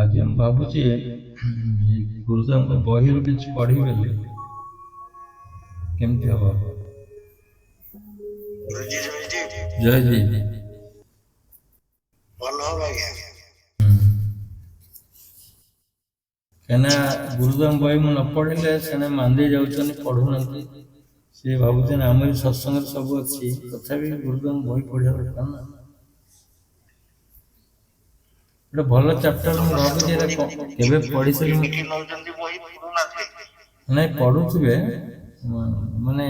आज हम भावुचे गुरुदेव बही किसी पढ़ी बेले केमती हम जय जी कहना गुरुदेव बही मु न पढ़ले से मांदे जाऊँ पढ़ुना सी भावुन आम सत्संग सब अच्छी तथापि गुरुदेव बही पढ़ा दरकार ना ଗୋଟେ ଭଲ ଚାପ୍ଟର ମୁଁ ଭାବୁଛି କେବେ ପଢିଥିଲି ନାଇଁ ପଢୁଥିବେ ମାନେ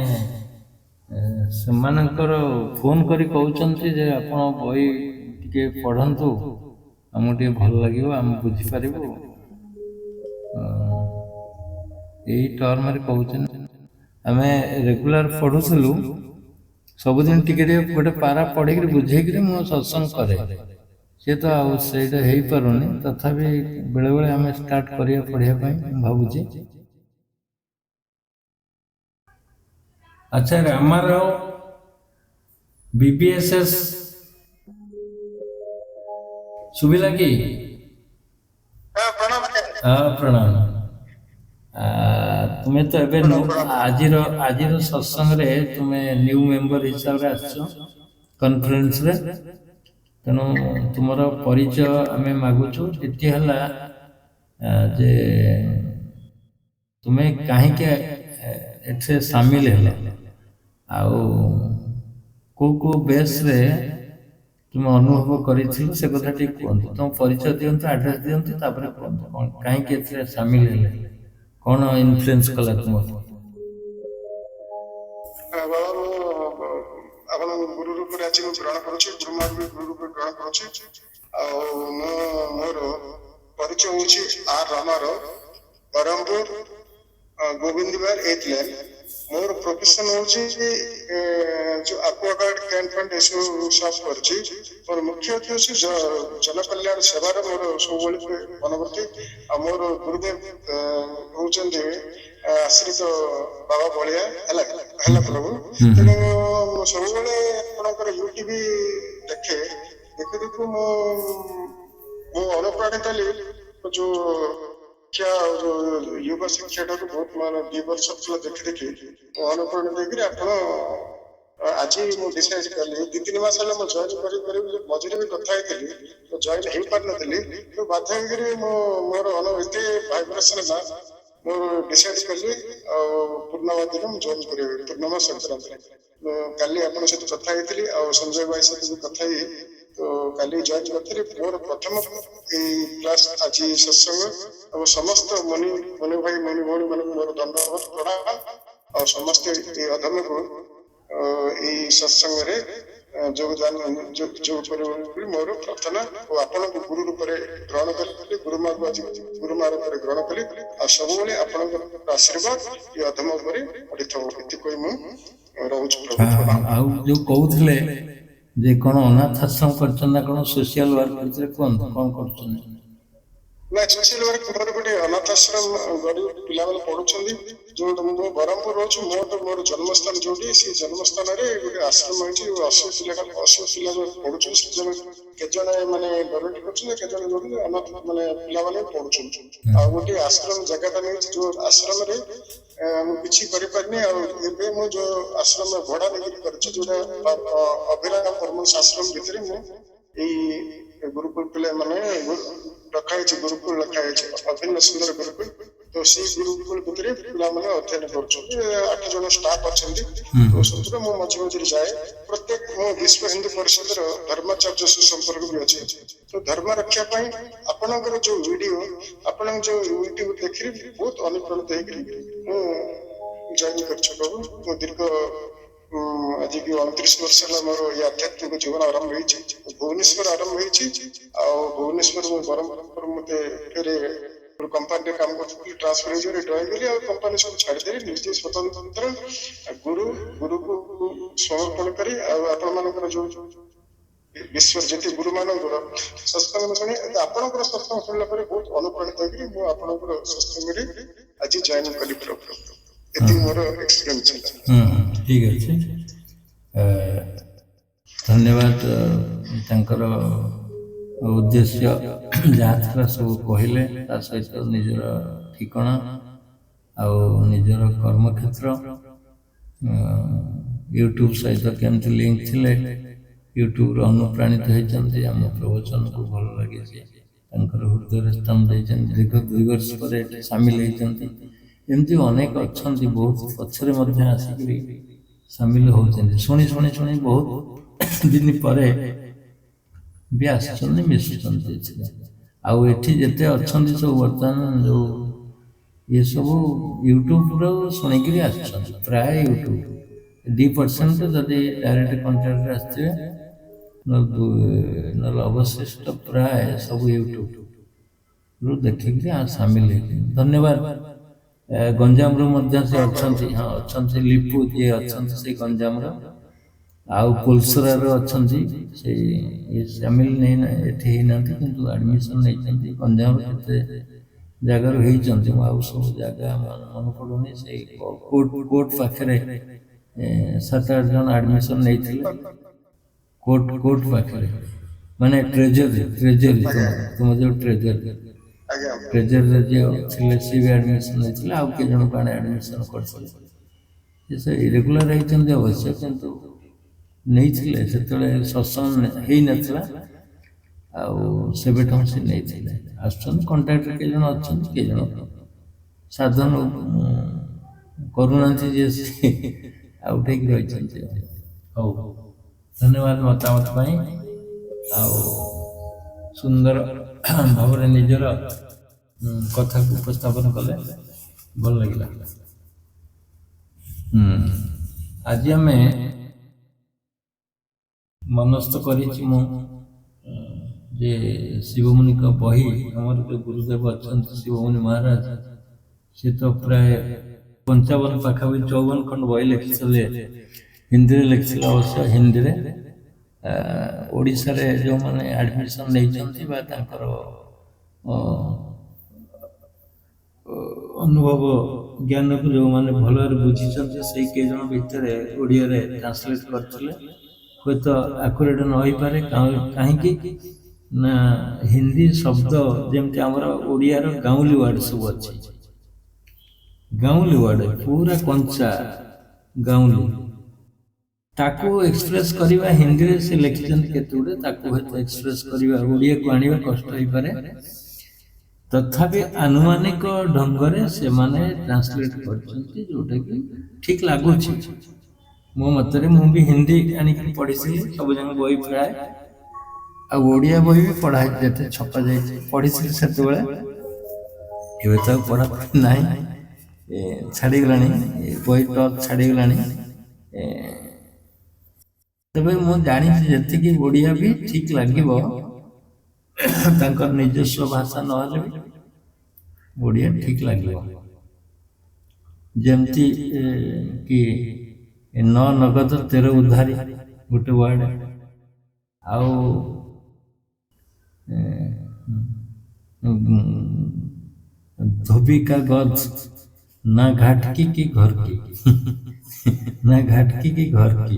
ସେମାନଙ୍କର ଫୋନ କରି କହୁଛନ୍ତି ଯେ ଆପଣ ବହି ଟିକେ ପଢନ୍ତୁ ଆମକୁ ଟିକେ ଭଲ ଲାଗିବ ଆମେ ବୁଝିପାରିବୁ ଏଇ ଟର୍ମରେ କହୁଛନ୍ତି ଆମେ ରେଗୁଲାର ପଢୁଥିଲୁ ସବୁଦିନ ଟିକେ ଟିକେ ଗୋଟେ ପାରା ପଢିକିରି ବୁଝେଇକିରି ମୁଁ ସତ୍ସଙ୍ଗ କରେ सी तो आईपार तथापि बेले बेले आम स्टार्ट करिया पढ़िया भावुची अच्छा रामाराव बीबीएसएस सुविला की प्रणाम तुम्हें तो एबे आज सत्संग रे तुम्हें न्यू मेंबर हिसाब रे आछो कॉन्फ्रेंस रे तेणु तुम परिचय आम मागुचु ये जे तुम्हें कहीं सामिल है को बेस रे तुम अनुभव कर से कथा ठीक कहतु तुम परिचय दिंतु आड्रेस दिंतु कहतु कहीं सामिल है कौन इन्फ्लुएंस कला तुम गुरु रूप आज ग्रहण करुच्ची गुरुमार भी गुरु रूप ग्रहण करुच्ची मोर परिचय हूँ R Ramarao Berhampur Govind Bihar 8th line मोर प्रोफेशन हूँ जो एक्वागार्ड कैन फंड सब कर मुख्य उद्देश्य जन कल्याण सेवार मोर सब मनोवृत्ति मोर गुरुदेव होती आश्रित बाबा बलिया है प्रभु तेणु सब आपंकर यूट्यूब देखे देखु देखु मु अनुप्राणित हेली जो शिक्षा जो युवा शिक्षा टाक बहुत मान 2 वर्ष देखी देखी अनुप्राणित होकर आज मुझे डिसाइड कली 2-3 मास है जॉइन कर मझे भी कथा तो जॉइन हो पार नी तो बाध्य मोर एत भाइब्रेसन ना मोर डिसाइड कली पूर्णिमा दिन जॉइन कर पूर्णिमा संक्रांति काली आप कथा संजय भाई सहित कथा तो काली जॉइन करी मोर प्रथम क्लास आज सत्संग और समस्त मणि मणि भाई मणि भौणी मान मोर दंडवत प्रणाम और समस्त अधम को सत्संग योगदान मोर प्रार्थना और आपण गुरु रूप ग्रहण करी गुरुमार को आज गुरुमार ग्रहण कली आ सब आप आशीर्वाद ये अधम पढ़ी जो कहते जे कौन अनाथ आश्रम कर सोशल वर्क कहते कौन कर ना सोशल वर्क मोर गोटे अनाथ आश्रम गरीब पिला पढ़ुं जो बरहमपुर रोच मोर जन्मस्थान जो जन्मस्थान गोटे आश्रम है 80 पिला पढ़ुं केजन माने गवर्नमेंट कर अनाथ माने पिला पढ़ुं आ गोटे आश्रम जगह नहीं जो आश्रम रे किसी करें मु जो आश्रम भड़ा नहीं कर अभिराम परमंश आश्रम भितर मुझे गुरुकुल पिला माने रखाई गुरुकुल रखाई अभिन्न सुंदर गुरुकुल तो सी गुरुकुल भितर पिला माने अध्ययन कर 8 जन स्टाफ अच्छा तो सब मझे मझे जाए प्रत्येक मो विश्व हिंदू परिषद धर्माचार्य सुसंपर्क भी अच्छे तो धर्म रक्षा आपणकर जो वीडियो आपण जो यूट्यूब देखी बहुत अनुप्राणित हो जॉइन कर दीर्घ आज की 29 वर्ष है मोर ये आध्यात्मिक जीवन आरंभ हो भुवनेश्वर आरंभ हो भुवनेश्वर बरहमपुर मत फिर कंपानी काम कर ट्रांसफर हो ड्रॉइंग करी कंपानी सब छाड़देली निजे स्वतंत्र गुरु गुरु को समर्पण करी आपण जो विश्व जी गुरु मान सत्संग शुणी आपंकर सत्संग शुणला बहुत अनुप्राणित होकर सत्संग आज जॉइन कली मोर एक्सपीरियंस ठीक अच्छे धन्यवाद उद्देश्य ଯାହା ଥିଲା ସବୁ କହିଲେ, ତା ସହିତ ନିଜର ଠିକଣା ଆଉ ନିଜର କର୍ମକ୍ଷେତ୍ର, ୟୁଟ୍ୟୁବ୍ ସହିତ କେମିତି ଲିଙ୍କ ଥିଲେ, ୟୁଟ୍ୟୁବ୍ରୁ ଅନୁପ୍ରାଣିତ ହେଇଛନ୍ତି, ଆମ ପ୍ରବଚନକୁ ଭଲ ଲାଗିଛି, ତାଙ୍କର ହୃଦୟରେ ସ୍ଥାନ ଦେଇଛନ୍ତି, ଦୀର୍ଘ 2 ବର୍ଷ ପରେ ଏଠି ସାମିଲ ହେଇଛନ୍ତି। ଏମିତି ଅନେକ ଅଛନ୍ତି, ବହୁତ ପଛରେ ମଧ୍ୟ ଆସିକରି ସାମିଲ ହେଉଛନ୍ତି। ଶୁଣି ଶୁଣି ଶୁଣି ବହୁତ ଦିନ ପରେ ବି ଆସୁଛନ୍ତି, ମିଶୁଛନ୍ତି ଏଥିରେ। ଆଉ ଏଠି ଯେତେ ଅଛନ୍ତି ସବୁ ବର୍ତ୍ତମାନ ଯେଉଁ ये सब यूट्यूब शुणिकी आसुँच प्राय यूट्यूब 2% जदि डायरेक्ट कंटेंट आसते अवशिष्ट प्राय सब यूट्यूब रु देखिक सामिल होती। धन्यवाद। गंजाम से अच्छा हाँ अच्छा लिपु जी अच्छा से गंजाम आउ पुलसरार अच्छा से सामिल नहीं ना कि आडमिशन नहीं गंजाम के जगार सब जगह मन पड़ूनी से कोर्ट पाखे 7-8 जन आडमिशन नहीं कोर्ट पाखे माने ट्रेजरी तुम जो ट्रेजरी सी भी आडमिशन नहीं आउ के जन आडमिशन कर इरेगुलर होती अवश्य किंतु नहीं से सत्संग हो नाला आबेठ से नहीं कंटाक्ट के जन अच्छा के जन साधन करूना आउ ठीक रही। धन्यवाद मतामत सुंदर भाव निजर कथा को उपस्थापन कले भल लगे। आज आम मनस्थ करी जे शिवमुनि का बही हमारे जो गुरुदेव अच्छा शिवमुनि महाराज से तो प्राय 55 पाखापी 54 खंड बही लिखी हिंदी लिखी अवश्य हिंदी ओडिशा रे जो माने एडमिशन नहीं अनुभव ज्ञान को जो माने भल बुझी से कई जन भितर ओडिया रे ट्रांसलेट करथिले हुए तो आकुरेट न हो पारे कहीं ना हिंदी शब्द जमती आमर ओडियार गाउली वार्ड सब अच्छी गाउली वार्ड पूरा कंचा गाउली ताकू एक्सप्रेस करवा हिंदी रे से लिखिछन केते गुडे ताकू हेतु एक्सप्रेस करवा ओडिया को आनिबा कष्ट होई पारे तथापि आनुमानिक ढंग रे से माने ट्रांसलेट करछन्ती जोटा कि ठीक लागु छी। मो मतरे मु भी हिंदी आनी पढ़ी सब जन बही प्राय ओडिया बही भी पढ़ा देते छपा जाए पढ़ी से तो पढ़ा ना छाड़गला बही टच छाड़गला तेरे मुझे जानी जी ओडिया भी ठीक लगे निजस्व भाषा ना ओडिया ठीक लगे जमती कि न नगद 13 उधारी गोटे वर्ड आउ धोबी का गज ना घाटकी की घर की ना घाटकी की घर की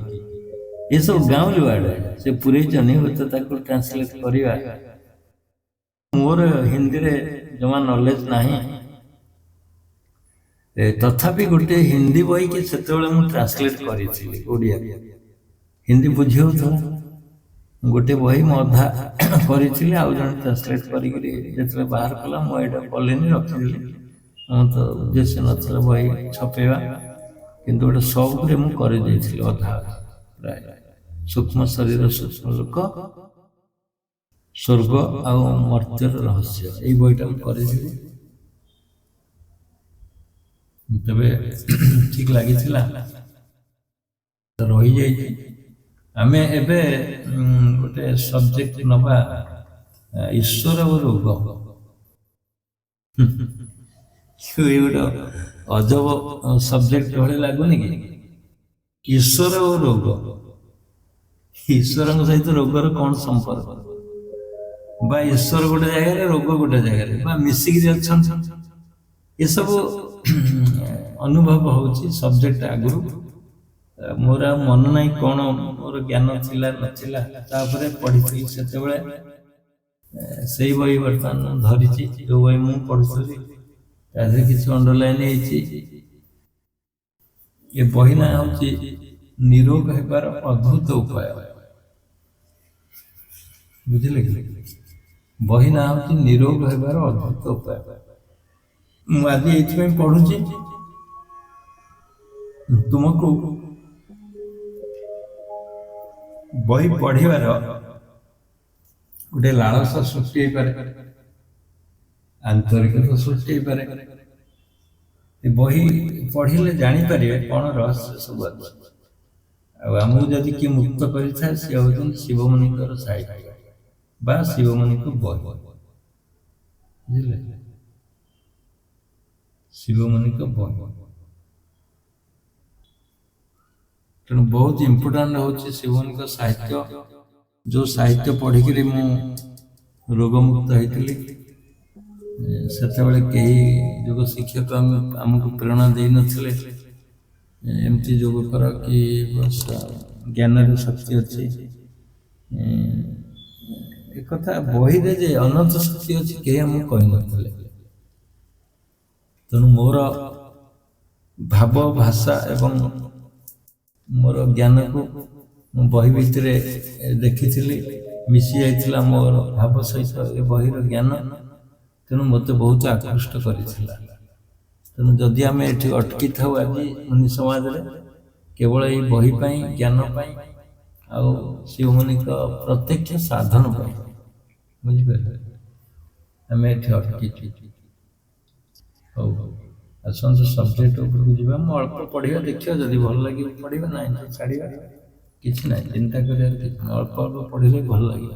ये सब गाँवली वर्ड से पूरे जनी होता ताको ट्रांसलेट करिवा मोर हिंदी रे जमा नॉलेज नहीं तथापि गोटे हिंदी बही के सेतेबेले मु ट्रांसलेट करी ओडिया हिंदी बुझी होता गोटे बही मधा करी आउ जन ट्रांसलेट करी बाहर कला मुझे पढ़ेनि रखिदेली तो उद्देश्य नाला बही छपेवा किंतु गोटे सौकरे मुझे अधा प्राय सूक्ष्म शरीर सूक्ष्म लोक स्वर्ग आ मर्त्यर रहस्य यही बहीटा मुझे तबे ठीक लगी रही जाए आमे एबे गोटे सब्जेक्ट नबा ईश्वर और रोग गोटे अजब सब्जेक्ट भाई लगुनि कि ईश्वर और रोग ईश्वर सहित रोगर कौन संपर्क बा ईश्वर गोटे जगह रोग गोटे जगह मिसिक ये सब अनुभव होची सब्जेक्ट आगु मोर मन ना कौन मोर ज्ञान थिला नथिला तापरे पढ़ी से ସେଇ ବହି ବର୍ତ୍ତମାନ ଧରିଛି, ଯୋଉ ବହି ମୁଁ ପଢୁଥିଲି ତା ଦେହରେ କିଛି ଅଣ୍ଡରଲାଇନ୍ ହେଇଛି। ଏ ବହି ନାଁ ହଉଛି ନିରୋଗ ହେବାର ଅଦ୍ଭୁତ ଉପାୟ। ବୁଝିଲେ କି? ବହି ନାଁ ହଉଛି ନିରୋଗ ହେବାର ଅଦ୍ଭୁତ ଉପାୟ। ମୁଁ ଆଜି ଏଇଥିପାଇଁ ପଢୁଛି, ତୁମକୁ ବହି ପଢିବାର ଗୋଟେ ଲାଳସା ସୃଷ୍ଟି ହେଇପାରେ, ଆନ୍ତରିକତା ସୃଷ୍ଟି ହେଇପାରେ। ଏ ବହି ପଢିଲେ ଜାଣିପାରିବେ କଣ ରହସ୍ୟ ସବୁ ଅଛି। ଆଉ ଆମକୁ ଯଦି କିଏ ମୁକ୍ତ କରିଥାଏ ସେ ହେଉଛନ୍ତି ଶିବମୁନିଙ୍କର ସାହିତ୍ୟ ବା ଶିବମୁନିଙ୍କ ବହି। ବୁଝିଲେ? ଶିବମୁନିଙ୍କ ବହି। ତେଣୁ ବହୁତ ଇମ୍ପୋର୍ଟାଣ୍ଟ ହଉଛି ଶିବମୁନିଙ୍କ ସାହିତ୍ୟ, ଯୋଉ ସାହିତ୍ୟ ପଢିକିରି ମୁଁ ରୋଗମୁକ୍ତ ହେଇଥିଲି। ସେତେବେଳେ କେହି ଯୋଗ ଶିକ୍ଷକ ଆମକୁ ପ୍ରେରଣା ଦେଇନଥିଲେ, ଏମିତି ଯୋଗ କର କି ଜ୍ଞାନର ଶକ୍ତି ଅଛି। ଏକଥା ବହିରେ ଯେ ଅନନ୍ତ ଶକ୍ତି ଅଛି କେହି ଆମକୁ କହିନଥିଲେ। ତେଣୁ ମୋର ଭାବ ଭାଷା ଏବଂ ମୋର ଜ୍ଞାନକୁ ମୁଁ ବହି ଭିତରେ ଦେଖିଥିଲି, ମିଶି ଯାଇଥିଲା ମୋର ଭାବ ସହିତ ଏ ବହିର ଜ୍ଞାନ। ତେଣୁ ମୋତେ ବହୁତ ଆକୃଷ୍ଟ କରିଥିଲା। ତେଣୁ ଯଦି ଆମେ ଏଠି ଅଟକି ଥାଉ ଆଜି ମୁନି ସମାଜରେ କେବଳ ଏଇ ବହି ପାଇଁ, ଜ୍ଞାନ ପାଇଁ, ଆଉ ଶିବମୁନିଙ୍କ ପ୍ରତ୍ୟକ୍ଷ ସାଧନ ପାଇଁ, ବୁଝିପାରିଲେ, ଆମେ ଏଠି ଅଟକିଛୁ। ହଉ ଆସନ୍ତୁ ସବଜେକ୍ଟ ଉପରକୁ ଯିବା। ମୁଁ ଅଳ୍ପ ପଢିବା, ଦେଖିବା ଯଦି ଭଲ ଲାଗିବ ପଢିବା, ନାହିଁ ତ ଛାଡ଼ିବା, କିଛି ନାହିଁ, ଚିନ୍ତା କରିବାର କିଛି ନାହିଁ। ଅଳ୍ପ ଅଳ୍ପ ପଢିଲେ ଭଲ ଲାଗିବ।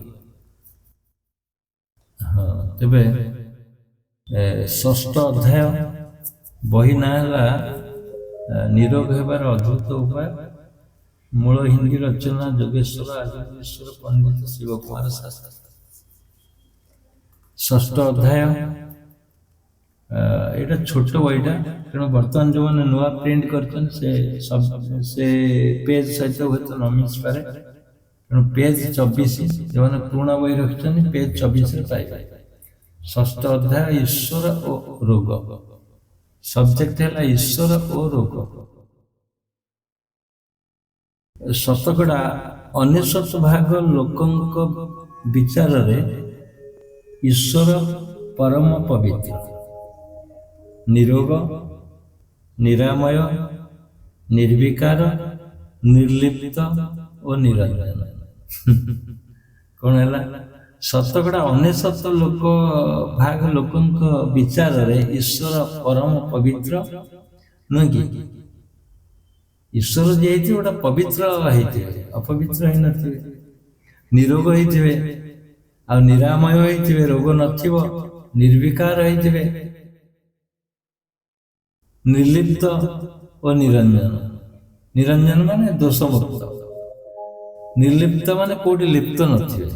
ହଁ, ତେବେ ଷଷ୍ଠ ଅଧ୍ୟାୟ, ବହି ନାଁ ହେଲା ନିରୋଗ ହେବାର ଅଦ୍ଭୁତ ଉପାୟ। ମୂଳ ହିନ୍ଦୀ ରଚନା ଯୋଗେଶ୍ୱର ଆଦିକେଶ୍ୱର ପଣ୍ଡିତ ଶିବ କୁମାର ଶାସ୍ତ୍ରୀ। ଷଷ୍ଠ ଅଧ୍ୟାୟ, ଏଇଟା ଛୋଟ ବହିଟା, ତେଣୁ ବର୍ତ୍ତମାନ ଯେଉଁମାନେ ନୂଆ ପ୍ରିଣ୍ଟ କରିଛନ୍ତି ସେ ପେଜ୍ ସହିତ ହୁଏତ ନ ମିଶିପାରେ। ତେଣୁ ପେଜ୍ 24, ଯେଉଁମାନେ ପୁରୁଣା ବହି ରଖିଛନ୍ତି ପେଜ୍ 24ରେ ପାଇବେ। ଷଷ୍ଠ ଅଧ୍ୟାୟ ଈଶ୍ୱର ଓ ରୋଗ। ସବଜେକ୍ଟ ହେଲା ଈଶ୍ୱର ଓ ରୋଗ। ଶତକଡ଼ା 99% ଲୋକଙ୍କ ବିଚାରରେ ଈଶ୍ୱର ପରମ ପବିତ୍ର, ନିରୋଗ, ନିରାମୟ, ନିର୍ବିକାର, ନିର୍ଲିପ୍ତ ଓ ନିରଞ୍ଜନ। କଣ ହେଲା? ଶତକଡ଼ା 99% ଲୋକଙ୍କ ବିଚାରରେ ଈଶ୍ୱର ପରମ ପବିତ୍ର, ନୁହେଁ କି? ଈଶ୍ୱର ଯିଏ ହେଇଥିବେ ଗୋଟେ ପବିତ୍ର ହେଇଥିବେ, ଅପବିତ୍ର ହେଇନଥିବେ। ନିରୋଗ ହେଇଥିବେ, ଆଉ ନିରାମୟ ହେଇଥିବେ, ରୋଗ ନଥିବ। ନିର୍ବିକାର ହେଇଥିବେ, ନିର୍ଲିପ୍ତ ଓ ନିରଞ୍ଜନ। ନିରଞ୍ଜନ ମାନେ ଦୋଷମୁକ୍ତ, ନିର୍ଲିପ୍ତ ମାନେ କୋଉଠି ଲିପ୍ତ ନଥିବେ।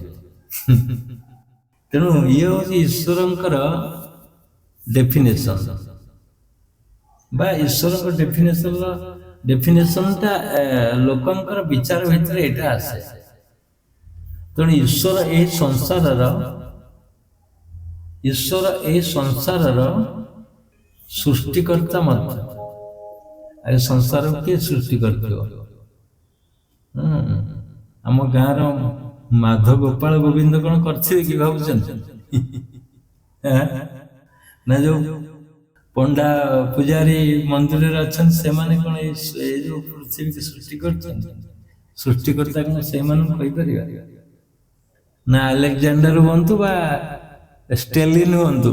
ତେଣୁ ଇଏ ହଉଛି ଈଶ୍ୱରଙ୍କର ଡେଫିନେସନ, ବା ଈଶ୍ୱରଙ୍କ ଡେଫିନେସନଟା ଲୋକଙ୍କର ବିଚାର ଭିତରେ ଏଇଟା ଆସେ। ତେଣୁ ଈଶ୍ୱର ଏହି ସଂସାରର ସୃଷ୍ଟିକର୍ତ୍ତା ମଧ୍ୟ। ଏ ସଂସାରକୁ କିଏ ସୃଷ୍ଟି କରିଥିବ? ଆମ ଗାଁର ମାଧ ଗୋପାଳ ଗୋବିନ୍ଦ କଣ କରିଥିବେ କି ଭାବୁଛନ୍ତି? ନା ଯୋଉ ପଣ୍ଡା ପୂଜାରୀ ମନ୍ଦିରରେ ଅଛନ୍ତି ସେମାନେ କଣ ଏଇ ଯୋଉ ପୃଥିବୀକୁ ସୃଷ୍ଟି କରିଛନ୍ତି? ସୃଷ୍ଟିକର୍ତ୍ତା କଣ ସେଇମାନଙ୍କୁ କହିପାରିବା? ନା ଆଲେକ୍ଜାଣ୍ଡର ହୁଅନ୍ତୁ ବା ଷ୍ଟେଲିନ ହୁଅନ୍ତୁ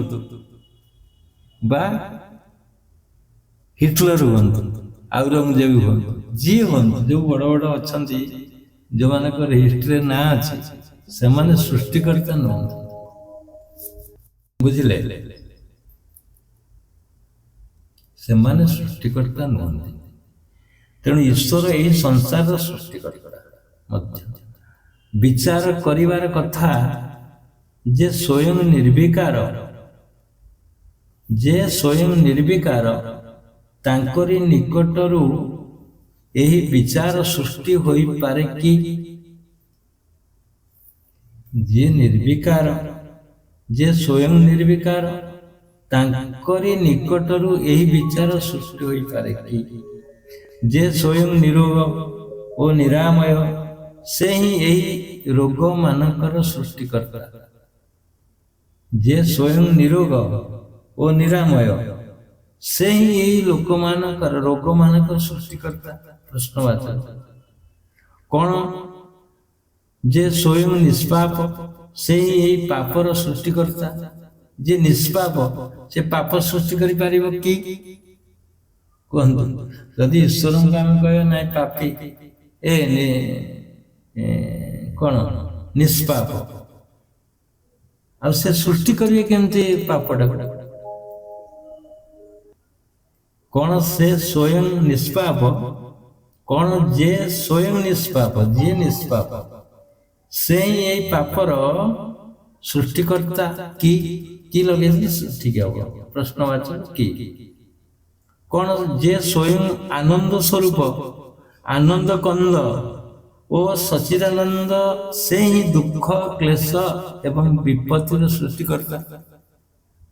ବା ହିଟଲର ହୁଅନ୍ତୁ, ଆଉରଙ୍ଗଜେବ ହୁଅନ୍ତୁ, ଯିଏ ହୁଅନ୍ତୁ, ଯୋଉ ବଡ ବଡ ଅଛନ୍ତି, ଯୋଉମାନଙ୍କର ହିଷ୍ଟ୍ରିରେ ନାଁ ଅଛି, ସେମାନେ ସୃଷ୍ଟିକର୍ତ୍ତା ନୁହନ୍ତି। ବୁଝିଲେ? ସେମାନେ ସୃଷ୍ଟିକର୍ତ୍ତା ନୁହନ୍ତି। ତେଣୁ ଈଶ୍ୱର ଏହି ସଂସାରର ସୃଷ୍ଟିକର୍ତ୍ତା ମଧ୍ୟ। ବିଚାର କରିବାର କଥା ଯେ ସ୍ୱୟଂ ନିର୍ବିକାର, ତାଙ୍କରି ନିକଟରୁ ଏହି ବିଚାର ସୃଷ୍ଟି ହୋଇପାରେ କି? ଯିଏ ନିର୍ବିକାର, ଯେ ସ୍ୱୟଂ ନିର୍ବିକାର ତାଙ୍କରି ନିକଟରୁ ଏହି ବିଚାର ସୃଷ୍ଟି ହୋଇପାରେ କି? ଯେ ସ୍ୱୟଂ ନିରୋଗ ଓ ନିରାମୟ ସେ ହିଁ ଏହି ରୋଗ ମାନଙ୍କର ସୃଷ୍ଟିକର୍ତ୍ତା। ଯେ ସ୍ୱୟଂ ନିରୋଗ ଓ ନିରାମୟ ସେ ହିଁ ଏହି ଲୋକମାନଙ୍କର ରୋଗମାନଙ୍କର ସୃଷ୍ଟିକର୍ତ୍ତା। ପ୍ରଶ୍ନବାଚକ କଣ? ଯେ ସ୍ୱୟଂ ନିଷ୍ପାପ ସେ ହିଁ ଏହି ପାପର ସୃଷ୍ଟିକର୍ତ୍ତା। ଯେ ନିଷ୍ପାପ ସେ ପାପ ସୃଷ୍ଟି କରିପାରିବ କି? କୁହନ୍ତୁ। ଯଦି ଈଶ୍ୱରଙ୍କୁ ଆମେ କହିବା ନାଇଁ ପାପୀ କଣ ନିଷ୍ପାପ, ଆଉ ସେ ସୃଷ୍ଟି କରିବେ କେମିତି ପାପଟାକୁ? କଣ ସେ ସ୍ୱୟଂ ନିଷ୍ପାପ? କଣ ଯେ ସ୍ୱୟଂ ନିଷ୍ପାପ, ଯିଏ ନିଷ୍ପାପ ସେ ହିଁ ଏହି ପାପର ସୃଷ୍ଟିକର୍ତ୍ତା କି? କି ଲଗେଇଛି ଠିକ ହବ। ପ୍ରଶ୍ନବାଚକ କି? କଣ ଯେ ସ୍ୱୟଂ ଆନନ୍ଦ ସ୍ୱରୂପ, ଆନନ୍ଦ କନ୍ଦ ଓ ସଚିଦାନନ୍ଦ ସେ ହିଁ ଦୁଃଖ କ୍ଲେଶ ଏବଂ ବିପତ୍ତିର ସୃଷ୍ଟିକର୍ତ୍ତା।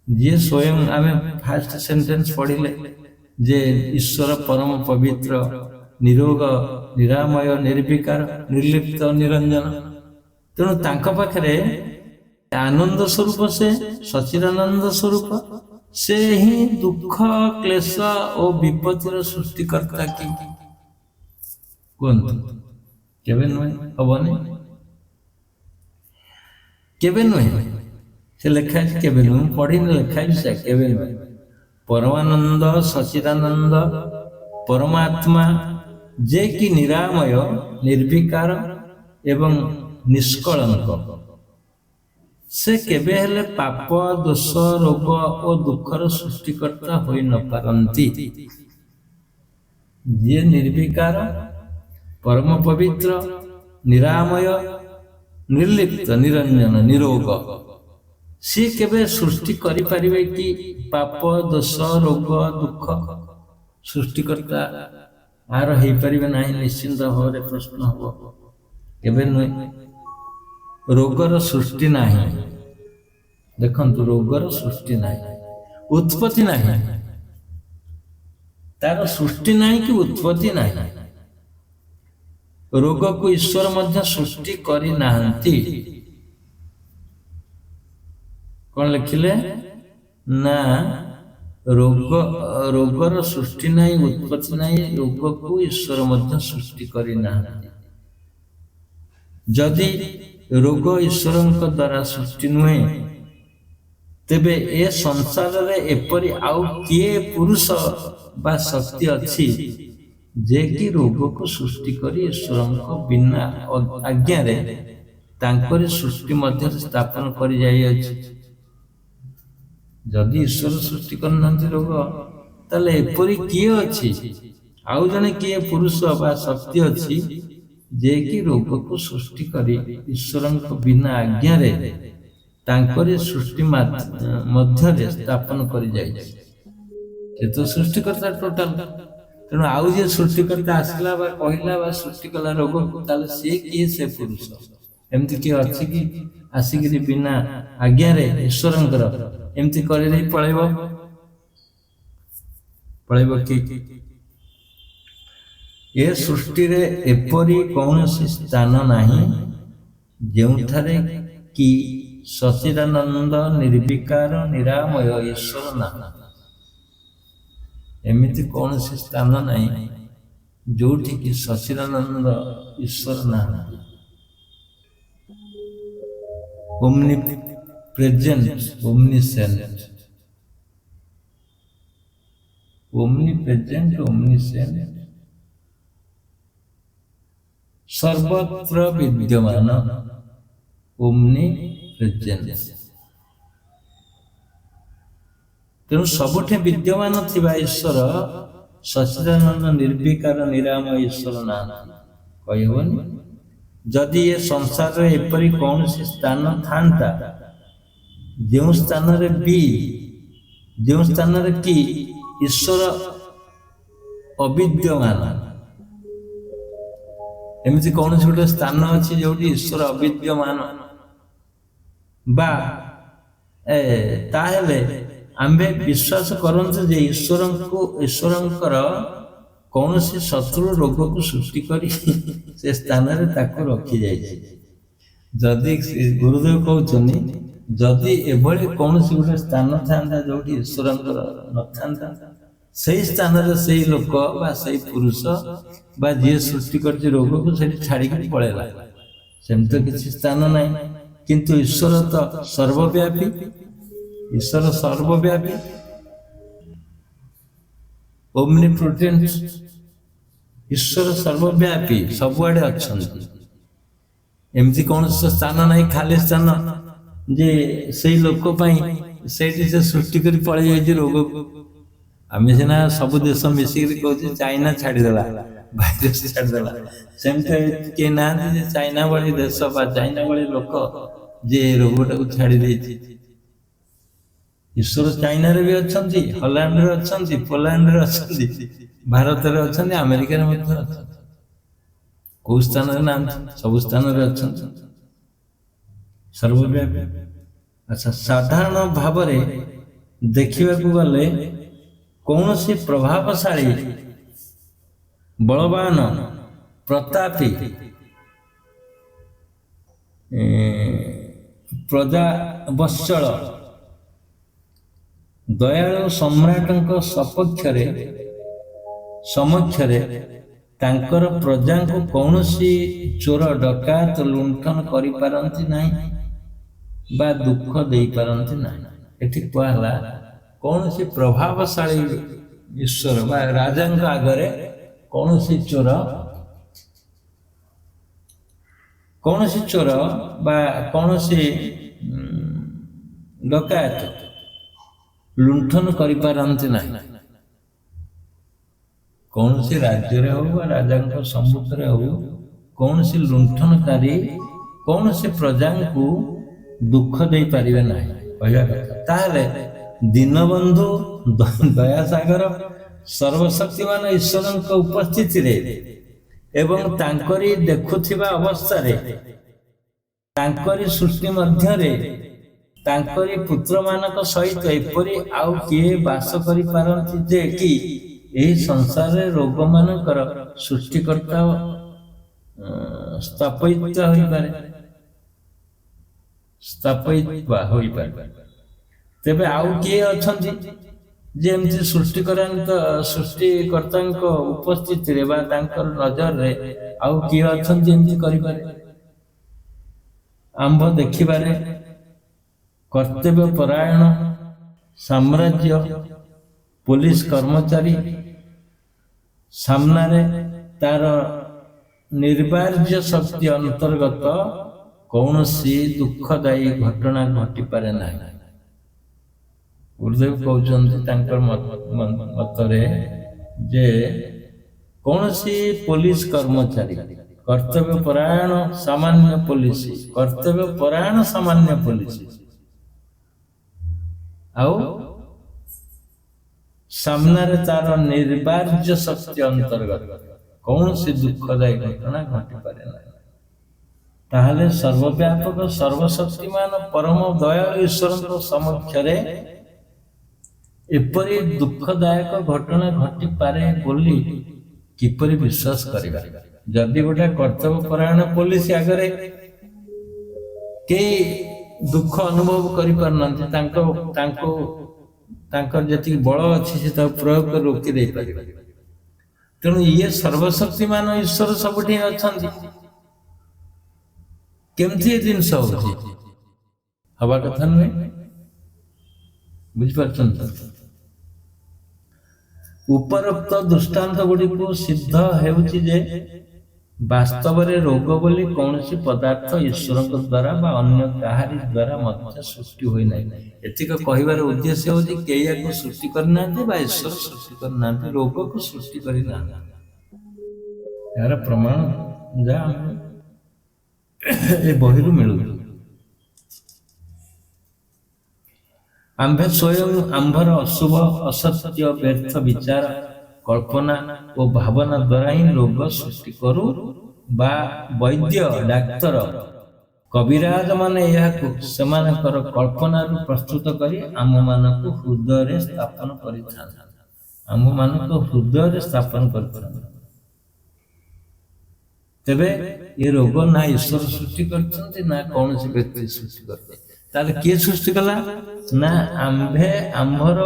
ଯିଏ ସ୍ୱୟଂ, ଆମେ ଫାର୍ଷ୍ଟ ସେଣ୍ଟେନ୍ସ ପଢିଲେ ଯେ ଈଶ୍ୱର ପରମ ପବିତ୍ର, ନିରୋଗ, ନିରାମୟ, ନିର୍ବିକାର, ନିର୍ଲିପ୍ତ, ନିରଞ୍ଜନ। ତେଣୁ ତାଙ୍କ ପାଖରେ ଆନନ୍ଦ ସ୍ୱରୂପ ସେ, ସଚିଦାନନ୍ଦ ସ୍ୱରୂପ ସେ ହିଁ ଦୁଃଖ କ୍ଲେଶ ଓ ବିପତ୍ତିର ସୃଷ୍ଟିକର୍ତ୍ତା କି? କୁହନ୍ତୁ। କେବେ ନୁହେଁ, ହବନି, କେବେ ନୁହେଁ। ସେ ଲେଖା ଅଛି କେବେ ନୁହେଁ, ମୁଁ ପଢିନି, ଲେଖା ଅଛି ସେ କେବେ ନୁହେଁ। ପରମାନନ୍ଦ ସଚିଦାନନ୍ଦ ପରମାତ୍ମା ଯେ କି ନିରାମୟ, ନିର୍ବିକାର ଏବଂ ନିଷ୍କଳଙ୍କ ସେ କେବେ ହେଲେ ପାପ, ଦୋଷ, ରୋଗ ଓ ଦୁଃଖର ସୃଷ୍ଟିକର୍ତ୍ତା ହୋଇ ନ ପାରନ୍ତି। ଯିଏ ନିର୍ବିକାର, ପରମ ପବିତ୍ର, ନିରାମୟ, ନିର୍ଲିପ୍ତ, ନିରଞ୍ଜନ, ନିରୋଗ ସିଏ କେବେ ସୃଷ୍ଟି କରିପାରିବେ କି ପାପ, ଦୋଷ, ରୋଗ, ଦୁଃଖ? ସୃଷ୍ଟିକର୍ତ୍ତା ଆର ହେଇପାରିବେ ନାହିଁ, ନିଶ୍ଚିନ୍ତ ଭାବରେ ପ୍ରଶ୍ନ ହବ। କେବେ ନୁହେଁ। ରୋଗର ସୃଷ୍ଟି ନାହିଁ। ଦେଖନ୍ତୁ, ରୋଗର ସୃଷ୍ଟି ନାହିଁ, ଉତ୍ପତ୍ତି ନାହିଁ, ତାର ସୃଷ୍ଟି ନାହିଁ କି ଉତ୍ପତ୍ତି ନାହିଁ। ରୋଗକୁ ଈଶ୍ୱର ମଧ୍ୟ ସୃଷ୍ଟି କରିନାହାନ୍ତି। କଣ ଲେଖିଲେ ନା ରୋଗର ସୃଷ୍ଟି ନାହିଁ, ଉତ୍ପତ୍ତି ନାହିଁ, ରୋଗକୁ ଈଶ୍ୱର ମଧ୍ୟ ସୃଷ୍ଟି କରିନାହାନ୍ତି। ଯଦି ରୋଗ ଈଶ୍ୱରଙ୍କ ଦ୍ୱାରା ସୃଷ୍ଟି ନୁହେଁ, ତେବେ ଏ ସଂସାରରେ ଏପରି ଆଉ କିଏ ପୁରୁଷ ବା ଶକ୍ତି ଅଛି ଯେ କି ରୋଗକୁ ସୃଷ୍ଟି କରି ଈଶ୍ୱରଙ୍କ ବିନା ଆଜ୍ଞାରେ ତାଙ୍କରି ସୃଷ୍ଟି ମଧ୍ୟରେ ସ୍ଥାପନ କରି ଯାଇଅଛି? ଯଦି ଈଶ୍ୱର ସୃଷ୍ଟି କରିନାହାନ୍ତି ରୋଗ, ତାହେଲେ ଏପରି କିଏ ଅଛି, ଆଉ ଜଣେ କିଏ ପୁରୁଷ ବା ଶକ୍ତି ଅଛି ଯେ କି ରୋଗକୁ ସୃଷ୍ଟି କରି ଈଶ୍ୱରଙ୍କ ବିନା ଆଜ୍ଞାରେ ତାଙ୍କରି ସୃଷ୍ଟି ମଧ୍ୟରେ ସ୍ଥାପନ କରି ଯାଇଛି? ସେ ତ ସୃଷ୍ଟିକର୍ତ୍ତା ଟୋଟାଲ। ତେଣୁ ଆଉ ଯିଏ ସୃଷ୍ଟିକର୍ତ୍ତା ଆସିଲା ବା କହିଲା ବା ସୃଷ୍ଟି କଲା ରୋଗକୁ, ତାହେଲେ ସିଏ କିଏ? ସେ ପୁରୁଷ। ଏମିତି କିଏ ଅଛି କି ଆସିକିରି ବିନା ଆଜ୍ଞାରେ ଈଶ୍ୱରଙ୍କର ଏମିତି କରିଦେଇ ପଳେଇବ? ପଳେଇବ କି? ଏ ସୃଷ୍ଟିରେ ଏପରି କୌଣସି ସ୍ଥାନ ନାହିଁ ଯେଉଁଠାରେ କି ସଚିଦାନନ୍ଦ, ନିର୍ବିକାର, ନିରାମୟ ଈଶ୍ୱର ନାହିଁ। ଏମିତି କୌଣସି ସ୍ଥାନ ନାହିଁ ଯୋଉଠି କି ସଚିଦାନନ୍ଦ ଈଶ୍ୱର ନାହାନ୍ତି। ଓମ୍ନି ପ୍ରେଜେଣ୍ଟ, ଓମ୍ନିସେଣ୍ଟ, ଓମ୍ନି ପ୍ରେଜେଣ୍ଟ, ଓମ୍ନିସେଣ୍ଟ, ସର୍ବତ୍ର ବିଦ୍ୟମାନ, ଓମ୍ନି ପ୍ରେଜେଣ୍ଟ। ତେଣୁ ସବୁଠି ବିଦ୍ୟମାନ ଥିବା ଈଶ୍ୱର ସଚିଦାନନ୍ଦ, ନିର୍ବିକାର, ନିରାମୟ ଈଶ୍ୱର ନାହାନ୍ତି, କହିହେବନି। ଯଦି ଏ ସଂସାରରେ ଏପରି କୌଣସି ସ୍ଥାନ ଥାନ୍ତା ଯେଉଁ ସ୍ଥାନରେ କି ଈଶ୍ୱର ଅବିଦ୍ୟମାନ, ଏମିତି କୌଣସି ଗୋଟେ ସ୍ଥାନ ଅଛି ଯୋଉଠି ଈଶ୍ୱର ଅବିଦ୍ୟମାନ ବା ତାହେଲେ ଆମ୍ଭେ ବିଶ୍ୱାସ କରନ୍ତୁ ଯେ ଈଶ୍ୱରଙ୍କର କୌଣସି ଶତ୍ରୁ ରୋଗକୁ ସୃଷ୍ଟି କରି ସେ ସ୍ଥାନରେ ତାକୁ ରଖିଯାଇଛି। ଯଦି ଗୁରୁଦେବ କହୁଛନ୍ତି ଯଦି ଏଭଳି କୌଣସି ଗୋଟେ ସ୍ଥାନ ଥାନ୍ତା ଯୋଉଠି ଈଶ୍ୱରଙ୍କର ନଥାନ୍ତା, ସେଇ ସ୍ଥାନରେ ସେଇ ଲୋକ ବା ସେଇ ପୁରୁଷ ବା ଯିଏ ସୃଷ୍ଟି କରିଛି ରୋଗକୁ ସେଠି ଛାଡ଼ିକି ପଳେଇଲା। ସେମିତି ତ କିଛି ସ୍ଥାନ ନାହିଁ। କିନ୍ତୁ ଈଶ୍ୱର ତ ସର୍ବବ୍ୟାପୀ, ଈଶ୍ୱର ସର୍ବବ୍ୟାପୀ, ଓମନିପୋଟେଣ୍ଟ, ଈଶ୍ୱର ସର୍ବବ୍ୟାପୀ, ସବୁଆଡେ ଅଛନ୍ତି। ଏମିତି କୌଣସି ସ୍ଥାନ ନାହିଁ ଖାଲି ସ୍ଥାନ ଯେ ସେଇ ଲୋକ ପାଇଁ ସେଇଠି ସେ ସୃଷ୍ଟି କରି ପଳେଇ ଯାଇଛି ରୋଗକୁ। ଆମେ ସିନା ସବୁ ଦେଶ ମିଶିକିରି କହୁଛେ ଚାଇନା ଛାଡ଼ିଦେଲା, ଭାଇରସ ଛାଡ଼ିଦେଲା, ସେମିତି କିଏ ନାହାନ୍ତି ଯେ ଚାଇନା ଭଳି ଦେଶ ବା ଚାଇନା ଭଳି ଲୋକ ଯେ ରୋଗଟାକୁ ଛାଡ଼ି ଦେଇଛି। ଈଶ୍ୱର ଚାଇନାରେ ବି ଅଛନ୍ତି, ହଲାଣ୍ଡରେ ଅଛନ୍ତି, ପୋଲାଣ୍ଡରେ ଅଛନ୍ତି, ଭାରତରେ ଅଛନ୍ତି, ଆମେରିକାରେ ମଧ୍ୟ ଅଛନ୍ତି। କୋଉ ସ୍ଥାନରେ ନାହାନ୍ତି? ସବୁ ସ୍ଥାନରେ ଅଛନ୍ତି, ସର୍ବବ୍ୟାପୀ। ଆଚ୍ଛା, ସାଧାରଣ ଭାବରେ ଦେଖିବାକୁ ଗଲେ କୌଣସି ପ୍ରଭାବଶାଳୀ, ବଳବାନ, ପ୍ରତାପୀ, ପ୍ରଜାବତ୍ସଳ, ଦୟାଳୁ ସମ୍ରାଟଙ୍କ ସମକ୍ଷରେ ତାଙ୍କର ପ୍ରଜାଙ୍କୁ କୌଣସି ଚୋର ଡକାୟତ ଲୁଣ୍ଠନ କରିପାରନ୍ତି ନାହିଁ ବା ଦୁଃଖ ଦେଇପାରନ୍ତି ନାହିଁ। ଏଠି କୁହାହେଲା କୌଣସି ପ୍ରଭାବଶାଳୀ ଈଶ୍ୱର ବା ରାଜାଙ୍କ ଆଗରେ କୌଣସି ଚୋର ବା କୌଣସି ଡକାୟତ ଲୁଣ୍ଠନ କରିପାରନ୍ତି ନାହିଁ। କୌଣସି ରାଜ୍ୟରେ ହଉ ବା ରାଜାଙ୍କ ସମ୍ମୁଖରେ ହଉ କୌଣସି ଲୁଣ୍ଠନକାରୀ କୌଣସି ପ୍ରଜାଙ୍କୁ ଦୁଃଖ ଦେଇପାରିବେ ନାହିଁ କହିବା କଥା। ତାହେଲେ ଦୀନବନ୍ଧୁ, ଦୟାସାଗର, ସର୍ବଶକ୍ତିମାନ ଈଶ୍ୱରଙ୍କ ଉପସ୍ଥିତିରେ ଏବଂ ତାଙ୍କରି ଦେଖୁଥିବା ଅବସ୍ଥାରେ, ତାଙ୍କରି ସୃଷ୍ଟି ମଧ୍ୟରେ, ତାଙ୍କରି ପୁତ୍ରମାନଙ୍କ ସହିତ ଏପରି ଆଉ କିଏ ବାସ କରିପାରନ୍ତି ଯେ କି ଏହି ସଂସାରରେ ରୋଗମାନଙ୍କର ସୃଷ୍ଟିକର୍ତ୍ତା ସ୍ଥାପିତ ହୋଇପାରେ। ତେବେ ଆଉ କିଏ ଅଛନ୍ତି ଯେ ଏମିତି ସୃଷ୍ଟିକର୍ତ୍ତାଙ୍କ ଉପସ୍ଥିତିରେ ବା ତାଙ୍କର ନଜରରେ ଆଉ କିଏ ଅଛନ୍ତି ଏମିତି କରିପାରେ? ଆମ୍ଭ ଦେଖିବାରେ କର୍ତ୍ତବ୍ୟ ପରାୟଣ, ସାମ୍ରାଜ୍ୟ, ପୋଲିସ କର୍ମଚାରୀ ସାମ୍ନାରେ ତାର ନିର୍ବାର୍ଯ୍ୟ ଶକ୍ତି ଅନ୍ତର୍ଗତ କୌଣସି ଦୁଃଖଦାୟୀ ଘଟଣା ଘଟିପାରେ ନାହିଁ। ଗୁରୁଦେବ କହୁଛନ୍ତି ତାଙ୍କର ମତରେ ଯେ କୌଣସି ପୋଲିସ କର୍ମଚାରୀ, କର୍ତ୍ତବ୍ୟପରାୟଣ ସାମାନ୍ୟ ପୋଲିସ ଆଉ ସାମ୍ନାରେ ତାର ନିର୍ବାର୍ଯ୍ୟ ଶକ୍ତି ଅନ୍ତର୍ଗତ କୌଣସି ଦୁଃଖଦାୟୀ ଘଟଣା ଘଟିପାରେ ନାହିଁ। ତାହେଲେ ସର୍ବବ୍ୟାପକ, ସର୍ବଶକ୍ତିମାନ, ପରମ ଦୟାଳୁ ଈଶ୍ୱରଙ୍କ ସମକ୍ଷରେ ଏପରି ଦୁଃଖଦାୟକ ଘଟଣା ଘଟିପାରେ ବୋଲି କିପରି ବିଶ୍ୱାସ କରିବା? ଯଦି ଗୋଟେ କର୍ତ୍ତବ୍ୟପରାୟଣ ପୋଲିସ ଆଗରେ କେହି ଦୁଃଖ ଅନୁଭବ କରିପାରୁନାହାନ୍ତି, ତାଙ୍କର ଯେତିକି ବଳ ଅଛି ସେ ତାକୁ ପ୍ରୟୋଗ କରି ରୋକି ଦେଇପାରିବେ। ତେଣୁ ଇଏ ସର୍ବଶକ୍ତିମାନ ଈଶ୍ୱର ସବୁଠି ଅଛନ୍ତି। କେମିତି ଏ ଜିନିଷ ହଉଛି? ହବା କଥା ନୁହେଁ। ବୁଝିପାରୁଛନ୍ତି? ଉପରୋକ୍ତ ଦୃଷ୍ଟାନ୍ତ ଗୁଡ଼ିକୁ ସିଦ୍ଧ ହେଉଛି ଯେ ବାସ୍ତବରେ ରୋଗ ବୋଲି କୌଣସି ପଦାର୍ଥ ଈଶ୍ୱରଙ୍କ ଦ୍ୱାରା ବା ଅନ୍ୟ କାହାରି ଦ୍ୱାରା ମଧ୍ୟ ସୃଷ୍ଟି ହୋଇନାହିଁ। ଏତିକ କହିବାର ଉଦ୍ଦେଶ୍ୟ ହେଉଛି କେହି ୟାକୁ ସୃଷ୍ଟି କରିନାହାନ୍ତି ବା ଈଶ୍ୱର ସୃଷ୍ଟି କରିନାହାନ୍ତି, ରୋଗକୁ ସୃଷ୍ଟି କରିନାହାନ୍ତି। ଏହାର ପ୍ରମାଣ ଯାହା ଏ ବହିରୁ ମିଳୁଛି। ଆମ୍ଭେ ସ୍ୱୟଂ ଆମ୍ଭର ଅଶୁଭ, ଅସତ୍ୟ, ବ୍ୟର୍ଥ ବିଚାର, କଳ୍ପନା ଓ ଭାବନା ଦ୍ୱାରା ହିଁ ରୋଗ ସୃଷ୍ଟି କରୁ ବା ବୈଦ୍ୟ, ଡାକ୍ତର କବିରାଜ ମାନେ ଏହାକୁ ସେମାନଙ୍କର କଳ୍ପନାରୁ ପ୍ରସ୍ତୁତ କରି ଆମମାନଙ୍କୁ ହୃଦୟରେ ସ୍ଥାପନ କରିଥାନ୍ତି। ଆମମାନଙ୍କ ହୃଦୟରେ ସ୍ଥାପନ କରିଥାନ୍ତି। ତେବେ ଏ ରୋଗ ନା ଈଶ୍ୱର ସୃଷ୍ଟି କରିଛନ୍ତି ନା କୌଣସି ବ୍ୟକ୍ତି ସୃଷ୍ଟି କରିଛି। ତାହେଲେ କିଏ ସୃଷ୍ଟି କଲା? ନା ଆମ୍ଭେ ଆମ୍ଭର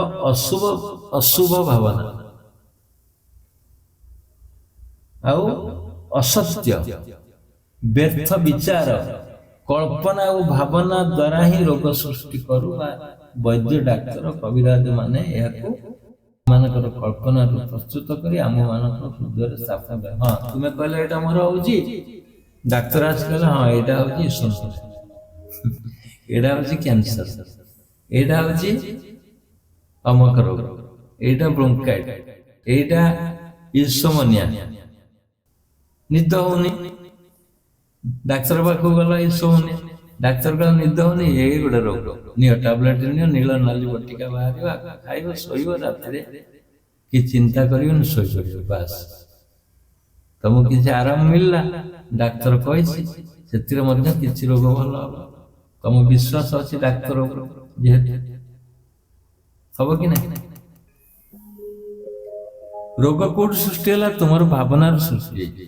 ଅଶୁଭ ଭାବନା ଆଉ ଅସତ୍ୟ ବ୍ୟର୍ଥ ବିଚାର କଳ୍ପନା ଓ ଭାବନା ଦ୍ୱାରା ହିଁ ରୋଗ ସୃଷ୍ଟି କରୁ ବା ବୈଦ୍ୟ ଡାକ୍ତର କବିରାଜ ମାନେ ଏହାକୁ ମାନଙ୍କର କଳ୍ପନାରୁ ପ୍ରସ୍ତୁତ କରି ଆମ ମାନଙ୍କ ହୃଦୟରେ ସ୍ଥାପନ କରେ। ହଁ ତୁମେ କହିଲେ ଏଇଟା ମୋର ହଉଛି, ଡାକ୍ତର ଆସି କହିଲେ ହଁ ଏଇଟା ହଉଛି ଇସୋନଫିଲିଆ, ଏଇଟା ହଉଛି କ୍ୟାନ୍ସର, ଏଇଟା ହଉଛି ଅମକ ରୋଗ, ଏଇଟା ବ୍ରୋଙ୍କାଇଟ୍, ଏଇଟା ଇସୋମୋନିଆ, ନିଦ ହଉନି, ଡାକ୍ତର ପାଖକୁ ଗଲା ଇସୋମୋନିଆ, ଡାକ୍ତର କହିଲା ନିଦ ହଉନି, ଏଇ ଗୋଟେ ରୋଗ, ନିଅ ଟାବଲେଟ ନିଅ, ନୀଳ ନାଲି ବଟିକା ବାହାରିବ, ଖାଇବ, ଶୋଇବ, ରାତିରେ କି ଚିନ୍ତା କରିବନି, ଶୋଇପଡ଼ିବ, ବାସ୍ ତମକୁ କିଛି ଆରାମ ମିଳିଲା। ଡାକ୍ତର କହିଛି ସେଥିରେ ମଧ୍ୟ କିଛି ରୋଗ ଭଲ ହବ, ତମ ବିଶ୍ୱାସ ଅଛି ଡାକ୍ତର ଯେହେତୁ, ହବ କି ନାହିଁ? ରୋଗ କୋଉଠି ସୃଷ୍ଟି ହେଲା? ତୁମର ଭାବନାର ସୃଷ୍ଟି ହେଇଛି।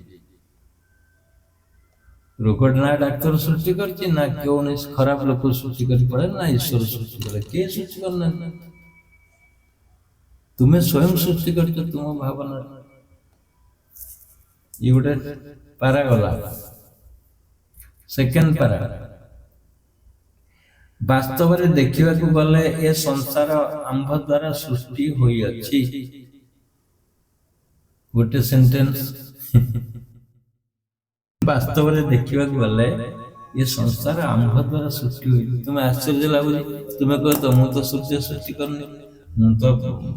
ରୋଗଟା ନା ଡାକ୍ତର ସୃଷ୍ଟି କରିଛି, ନା କୌଣସି ଖରାପ ଲୋକ ସୃଷ୍ଟି କରି ପଡ଼େ, ନା ଈଶ୍ୱର ସୃଷ୍ଟି କରେ, କିଏ ସୃଷ୍ଟି କରିନାହାନ୍ତି? ତୁମେ ସ୍ୱୟଂ ସୃଷ୍ଟି କରିଛ ତୁମ ଭାବନା। ଇଏ ଗୋଟେ ପାରା ଗଲା। ସେକେଣ୍ଡ ପାରା, ବାସ୍ତବରେ ଦେଖିବାକୁ ଗଲେ ଏ ସଂସାର ଆମ୍ଭ ଦ୍ୱାରା ସୃଷ୍ଟି ହୋଇଅଛି। ଗୋଟେ ସେଣ୍ଟେନ୍ସ, ବାସ୍ତବରେ ଦେଖିବାକୁ ଗଲେ ଏ ସଂସାର ଆମ୍ଭ ଦ୍ୱାରା ସୃଷ୍ଟି ହୋଇଛି। ତୁମେ ଆଶ୍ଚର୍ଯ୍ୟ ଲାଗୁଛି, ତୁମେ କହ ତ ମୁଁ ତ ସୂର୍ଯ୍ୟ ସୃଷ୍ଟି କରିନି, ମୁଁ ତ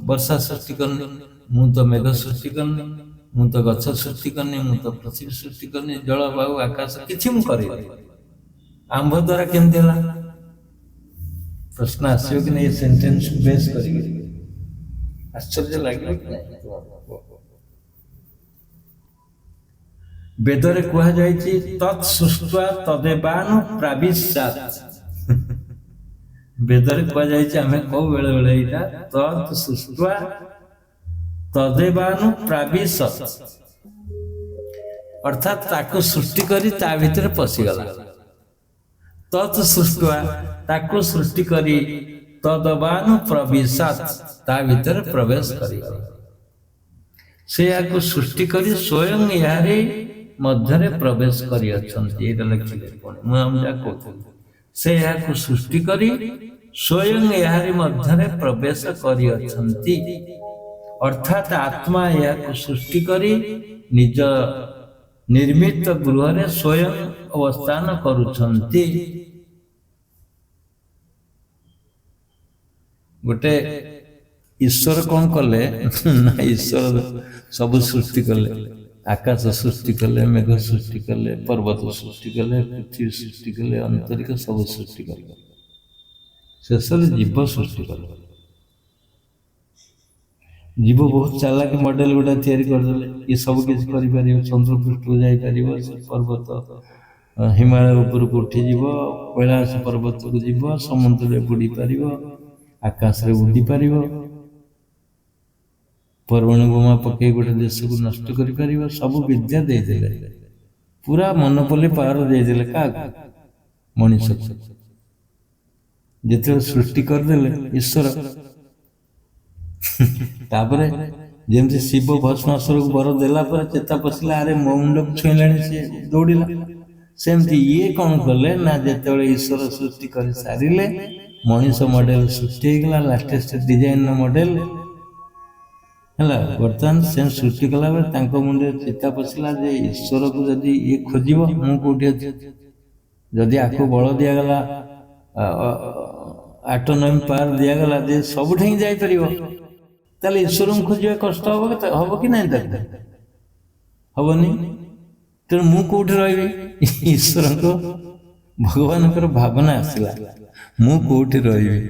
ବର୍ଷା ସୃଷ୍ଟି କରିନି, ମୁଁ ତ ମେଘ ସୃଷ୍ଟି କରିନି, ମୁଁ ତ ଗଛ ସୃଷ୍ଟି କରିନି, ମୁଁ ତ ପୃଥିବୀ ସୃଷ୍ଟି କରିନି, ଜଳ ବାୟୁ ଆକାଶ କିଛି ମୁଁ କରିନି, ଆମ୍ଭ ଦ୍ୱାରା କେମିତି ହେଲା? ପ୍ରଶ୍ନ ଆସିବ କି ନାହିଁ? ଏ ସେଣ୍ଟେନ୍ସ ବେସ୍ କରିକି ଆଶ୍ଚର୍ଯ୍ୟ ଲାଗିବ କି ନାହିଁ? ବେଦରେ କୁହାଯାଇଛି ତତ୍ ସୃଷ୍ଟ୍ୱା ତଦେବାନୁ ପ୍ରାବିଶ୍ଚାତ୍। ବେଦରେ କୁହାଯାଇଛି, ଆମେ କହୁ ବେଳେ ବେଳେ ଏଇଟା ତତ୍ ସୃଷ୍ଟ୍ୱା ତଦେବାନୁ ପ୍ରାବିଶତ୍, ଅର୍ଥାତ୍ ତାକୁ ସୃଷ୍ଟି କରି ତା ଭିତରେ ପଶିଗଲା। ତତ୍ ସୃଷ୍ଟ୍ୱା, ତାକୁ ସୃଷ୍ଟି କରି, ତଦବାନୁ ପ୍ରବିଶାତ୍, ତା ଭିତରେ ପ୍ରବେଶ କରିଗଲା। ସେ ଏହାକୁ ସୃଷ୍ଟି କରି ସ୍ୱୟଂ ଏହାରି ମଧ୍ୟରେ ପ୍ରବେଶ କରିଅଛନ୍ତି। ଏଇଟା ଲେଖିଲେ ପୁଣି ମୁଁ ଆମ ଯାହା କହୁଥିଲି, ସେ ଏହାକୁ ସୃଷ୍ଟି କରି ସ୍ୱୟଂ ଏହାରି ମଧ୍ୟରେ ପ୍ରବେଶ କରିଅଛନ୍ତି, ଅର୍ଥାତ୍ ଆତ୍ମା ଏହାକୁ ସୃଷ୍ଟି କରି ନିଜ ନିର୍ମିତ ଗୃହରେ ସ୍ୱୟଂ ଅବସ୍ଥାନ କରୁଛନ୍ତି। ଗୋଟେ ଈଶ୍ୱର କଣ କଲେ ନା, ଈଶ୍ୱର ସବୁ ସୃଷ୍ଟି କଲେ, ଆକାଶ ସୃଷ୍ଟି କଲେ, ମେଘ ସୃଷ୍ଟି କଲେ, ପର୍ବତ ସୃଷ୍ଟି କଲେ, ପୃଥିବୀ ସୃଷ୍ଟି କଲେ, ଅନ୍ତରିକ ସବୁ ସୃଷ୍ଟି କଲେ, ଶେଷରେ ଜୀବ ସୃଷ୍ଟି କଲେ। ଜୀବ ବହୁତ ଚାଲାକ ମଡେଲ ଗୁଡ଼ା ତିଆରି କରିଦେଲେ, ଇଏ ସବୁ କିଛି କରିପାରିବ, ଚନ୍ଦ୍ରପୃଷ୍ଠକୁ ଯାଇପାରିବ, ପର୍ବତ ହିମାଳୟ ଉପରକୁ ଉଠିଯିବ, କୈଳାସ ପର୍ବତକୁ ଯିବ, ସମୁଦ୍ରରେ ବୁଡ଼ି ପାରିବ, ଆକାଶରେ ଉଡ଼ି ପାରିବ, ପରମାଣୁ ବୋମା ପକେଇ ଗୋଟେ ଦେଶକୁ ନଷ୍ଟ କରିପାରିବ, ସବୁ ବିଦ୍ୟା ଦେଇଦେଲେ, ପୁରା ମନୋପଲି ପାୱାର ଦେଇଦେଲେ। କାହାକୁ? ମଣିଷକୁ। ଯେତେବେଳେ ସୃଷ୍ଟି କରିଦେଲେ ଈଶ୍ୱର, ତାପରେ ଯେମିତି ଶିବ ଭସ୍ମାସୁରକୁ ବର ଦେଲା ପରେ ଚେତା ପଶିଲା, ଆରେ ମୋ ମୁଣ୍ଡକୁ ଛୁଇଁଲାଣି, ସେ ଦୌଡ଼ିଲା, ସେମିତି ଇଏ କଣ କଲେ ନା, ଯେତେବେଳେ ଈଶ୍ୱର ସୃଷ୍ଟି କରି ସାରିଲେ, ମଣିଷ ମଡେଲ ସୃଷ୍ଟି ହେଇଗଲା, ଲାଟେଷ୍ଟ ଡିଜାଇନର ମଡେଲ ହେଲା। ବର୍ତ୍ତମାନ ସେ ସୃଷ୍ଟି କଲାବେଳେ ତାଙ୍କ ମୁଣ୍ଡରେ ଚିତା ପଶିଲା ଯେ ଈଶ୍ୱରକୁ ଯଦି ଇଏ ଖୋଜିବ, ମୁଁ କୋଉଠି ଅଛି? ଯଦି ଆକୁ ବଳ ଦିଆଗଲା, ଆଟୋନୋମି ପାୱାର ଦିଆଗଲା ଯେ ସବୁଠି ହିଁ ଯାଇପାରିବ, ତାହେଲେ ଈଶ୍ୱରଙ୍କୁ ଖୋଜିବା କଷ୍ଟ ହବ କି ନାହିଁ? ତାକୁ ହବନି। ତେଣୁ ମୁଁ କୋଉଠି ରହିବି? ଈଶ୍ୱରଙ୍କ ଭଗବାନଙ୍କର ଭାବନା ଆସିଲା, ମୁଁ କୋଉଠି ରହିବି?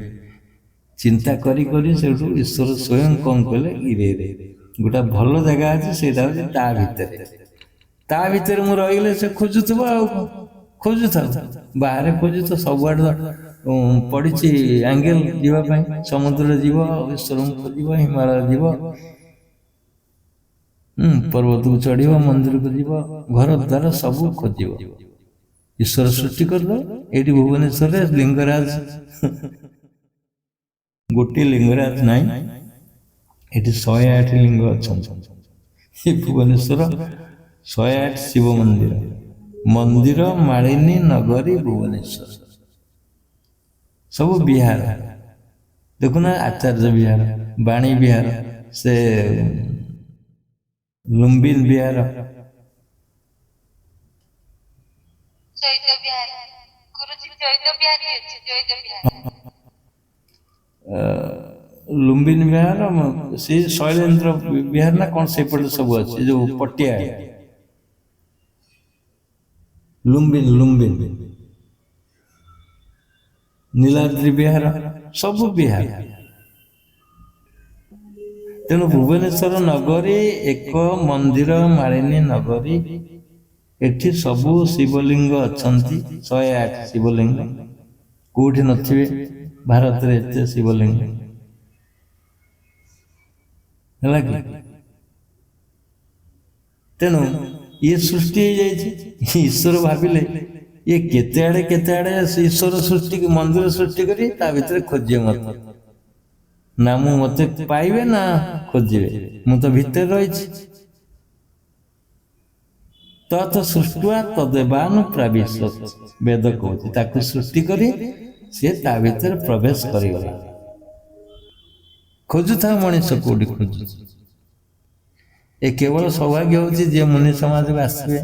ଚିନ୍ତା କରି କରି ସେଠୁ ଈଶ୍ୱର ସ୍ୱୟଂ କଣ କଲେ, ଇରେ ଗୋଟେ ଭଲ ଜାଗା ଅଛି, ସେଇଟା ହଉଛି ତା ଭିତରେ। ତା ଭିତରେ ମୁଁ ରହିଲେ ସେ ଖୋଜୁଥିବ, ଆଉ ଖୋଜୁଥାଉ ବାହାରେ ଖୋଜୁ ତ ସବୁଆଡ଼େ ପଡ଼ିଛି ଆଙ୍ଗେଲ ଯିବା ପାଇଁ। ସମୁଦ୍ର ଯିବ, ଈଶ୍ୱରଙ୍କୁ ଖୋଜିବ, ହିମାଳୟ ଯିବ, ପର୍ବତକୁ ଚଢ଼ିବ, ମନ୍ଦିରକୁ ଯିବ, ଘର ଦ୍ୱାର ସବୁ ଖୋଜିବ। ଈଶ୍ୱର ସୃଷ୍ଟି କରିଦେବ। ଏଇଠି ଭୁବନେଶ୍ୱରରେ ଲିଙ୍ଗରାଜ ଗୋଟିଏ ଲିଙ୍ଗରାଜ ନାହିଁ, ଏଠି 108 ଲିଙ୍ଗ ଅଛନ୍ତି। ଏ ଭୁବନେଶ୍ୱର 108 ଶିବ ମନ୍ଦିର, ମନ୍ଦିର ମାଳିନୀ ନଗରୀ ଭୁବନେଶ୍ୱର। ସବୁ ବିହାର ଦେଖୁନା, ଆଚାର୍ଯ୍ୟ ବିହାର, ବାଣୀ ବିହାର, ସେ ଲୁମ୍ବିନ ବିହାର, ଲୁମ୍ବିନ ବିହାର, ସେ ଶୈଳେନ୍ଦ୍ର ବିହାର ନା କଣ ସେପଟେ ସବୁ ଅଛି, ଯୋଉ ପଟିଆ ଲୁମ୍ବିନ ଲୁମ୍ବିନ, ନୀଳାଦ୍ରି ବିହାର, ସବୁ ବିହାର। ତେଣୁ ଭୁବନେଶ୍ୱର ନଗରୀ ଏକ ମନ୍ଦିର ମାଳିନୀ ନଗରୀ। ଏଠି ସବୁ ଶିବଲିଙ୍ଗ ଅଛନ୍ତି, 108 ଶିବଲିଙ୍ଗ। କୋଉଠି ନଥିବେ ଭାରତରେ ଏତେ ଶିବଲିଙ୍ଗ, ହେଲା କି? ତେଣୁ ଇଏ ସୃଷ୍ଟି ହେଇଯାଇଛି। ଈଶ୍ୱର ଭାବିଲେ ଇଏ କେତେ ଆଡେ ଈଶ୍ୱର ସୃଷ୍ଟି, ମନ୍ଦିର ସୃଷ୍ଟି କରି ତା ଭିତରେ ଖୋଜିବେ ମତେ, ନା ମୁଁ ମତେ ପାଇବେ ନା ଖୋଜିବେ, ମୁଁ ତ ଭିତରେ ରହିଛି। ତତ୍ ସୃଷ୍ଟ୍ୱା ତଦେବାନୁପ୍ରାବିଶତ୍, ବେଦ କହୁଛି। ତାକୁ ସୃଷ୍ଟି କରି ସେ ତା ଭିତରେ ପ୍ରବେଶ କରିଗଲା। ଖୋଜୁଥାଉ ମଣିଷ କୋଉଠି ଖୋଜୁଛି। ଏ କେବଳ ସୌଭାଗ୍ୟ ହଉଛି ଯିଏ ମୁନି ସମାଜକୁ ଆସିବେ,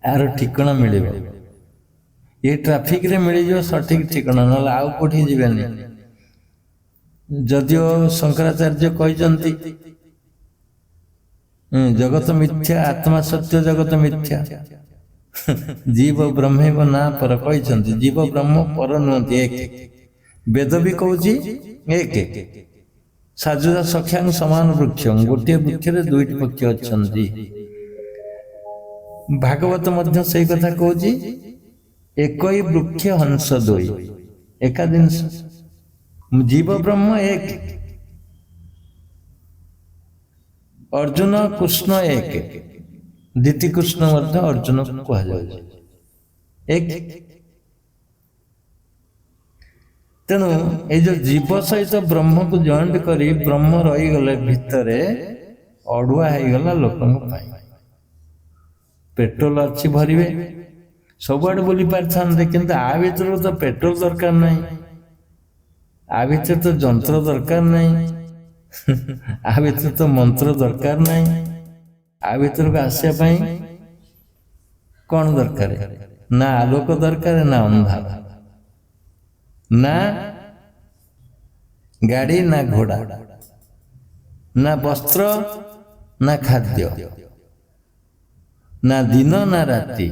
ଏହାର ଠିକଣା ମିଳିବ। ଏ ଟ୍ରାଫିକରେ ମିଳିଯିବ ସଠିକ ଠିକଣା, ନହେଲେ ଆଉ କୋଉଠି ଯିବେନି। ଯଦିଓ ଶଙ୍କରାଚାର୍ଯ୍ୟ କହିଛନ୍ତି ଜଗତ ମିଥ୍ୟା, ଆତ୍ମା ସତ୍ୟ, ଜଗତ ମିଥ୍ୟା, ଜୀବ ବ୍ରହ୍ମୈବ ନା ପର କହିଛନ୍ତି। ଜୀବ ବ୍ରହ୍ମ ପର ନୁହନ୍ତି, ଏକ। ବେଦ ବି କହୁଛି ଏକ। ସାଜୁଦା ସଖ୍ୟାଂ ସମାନ ବୃକ୍ଷଂ, ଗୋଟିଏ ବୃକ୍ଷରେ ଦୁଇଟି ପକ୍ଷ ଅଛନ୍ତି। ଭାଗବତ ମଧ୍ୟ ସେଇ କଥା କହୁଛି, ଏକଇ ବୃକ୍ଷ ହଂସ ଦୁଇ, ଏକା ଜିନିଷ। ଜୀବ ବ୍ରହ୍ମ ଏକ। ଅର୍ଜୁନ କୃଷ୍ଣ ଏକ, ଦ୍ୱିତୀୟ କୃଷ୍ଣ ମଧ୍ୟ ଅର୍ଜୁନ କୁହାଯାଉଛି ଏକ। ତେଣୁ ଏଇ ଯୋଉ ଜୀବ ସହିତ ବ୍ରହ୍ମକୁ ଜଏଣ୍ଟ କରି ବ୍ରହ୍ମ ରହିଗଲେ ଭିତରେ, ଅଡୁଆ ହେଇଗଲା ଲୋକଙ୍କ ପାଇଁ। ପେଟ୍ରୋଲ ଅଛି ଭରିବେ, ସବୁଆଡେ ବୁଲି ପାରିଥାନ୍ତେ, କିନ୍ତୁ ଆ ଭିତରକୁ ତ ପେଟ୍ରୋଲ ଦରକାର ନାହିଁ, ଆ ଭିତରେ ତ ଯନ୍ତ୍ର ଦରକାର ନାହିଁ, ଆ ଭିତରେ ତ ମନ୍ତ୍ର ଦରକାର ନାହିଁ। ଆ ଭିତରକୁ ଆସିବା ପାଇଁ କଣ ଦରକାର? ନା ଆଲୋକ ଦରକାର, ନା ଅନ୍ଧାର, ନା ଗାଡି, ନା ଘୋଡା, ନା ବସ୍ତ୍ର, ନା ଖାଦ୍ୟ, ନା ଦିନ, ନା ରାତି।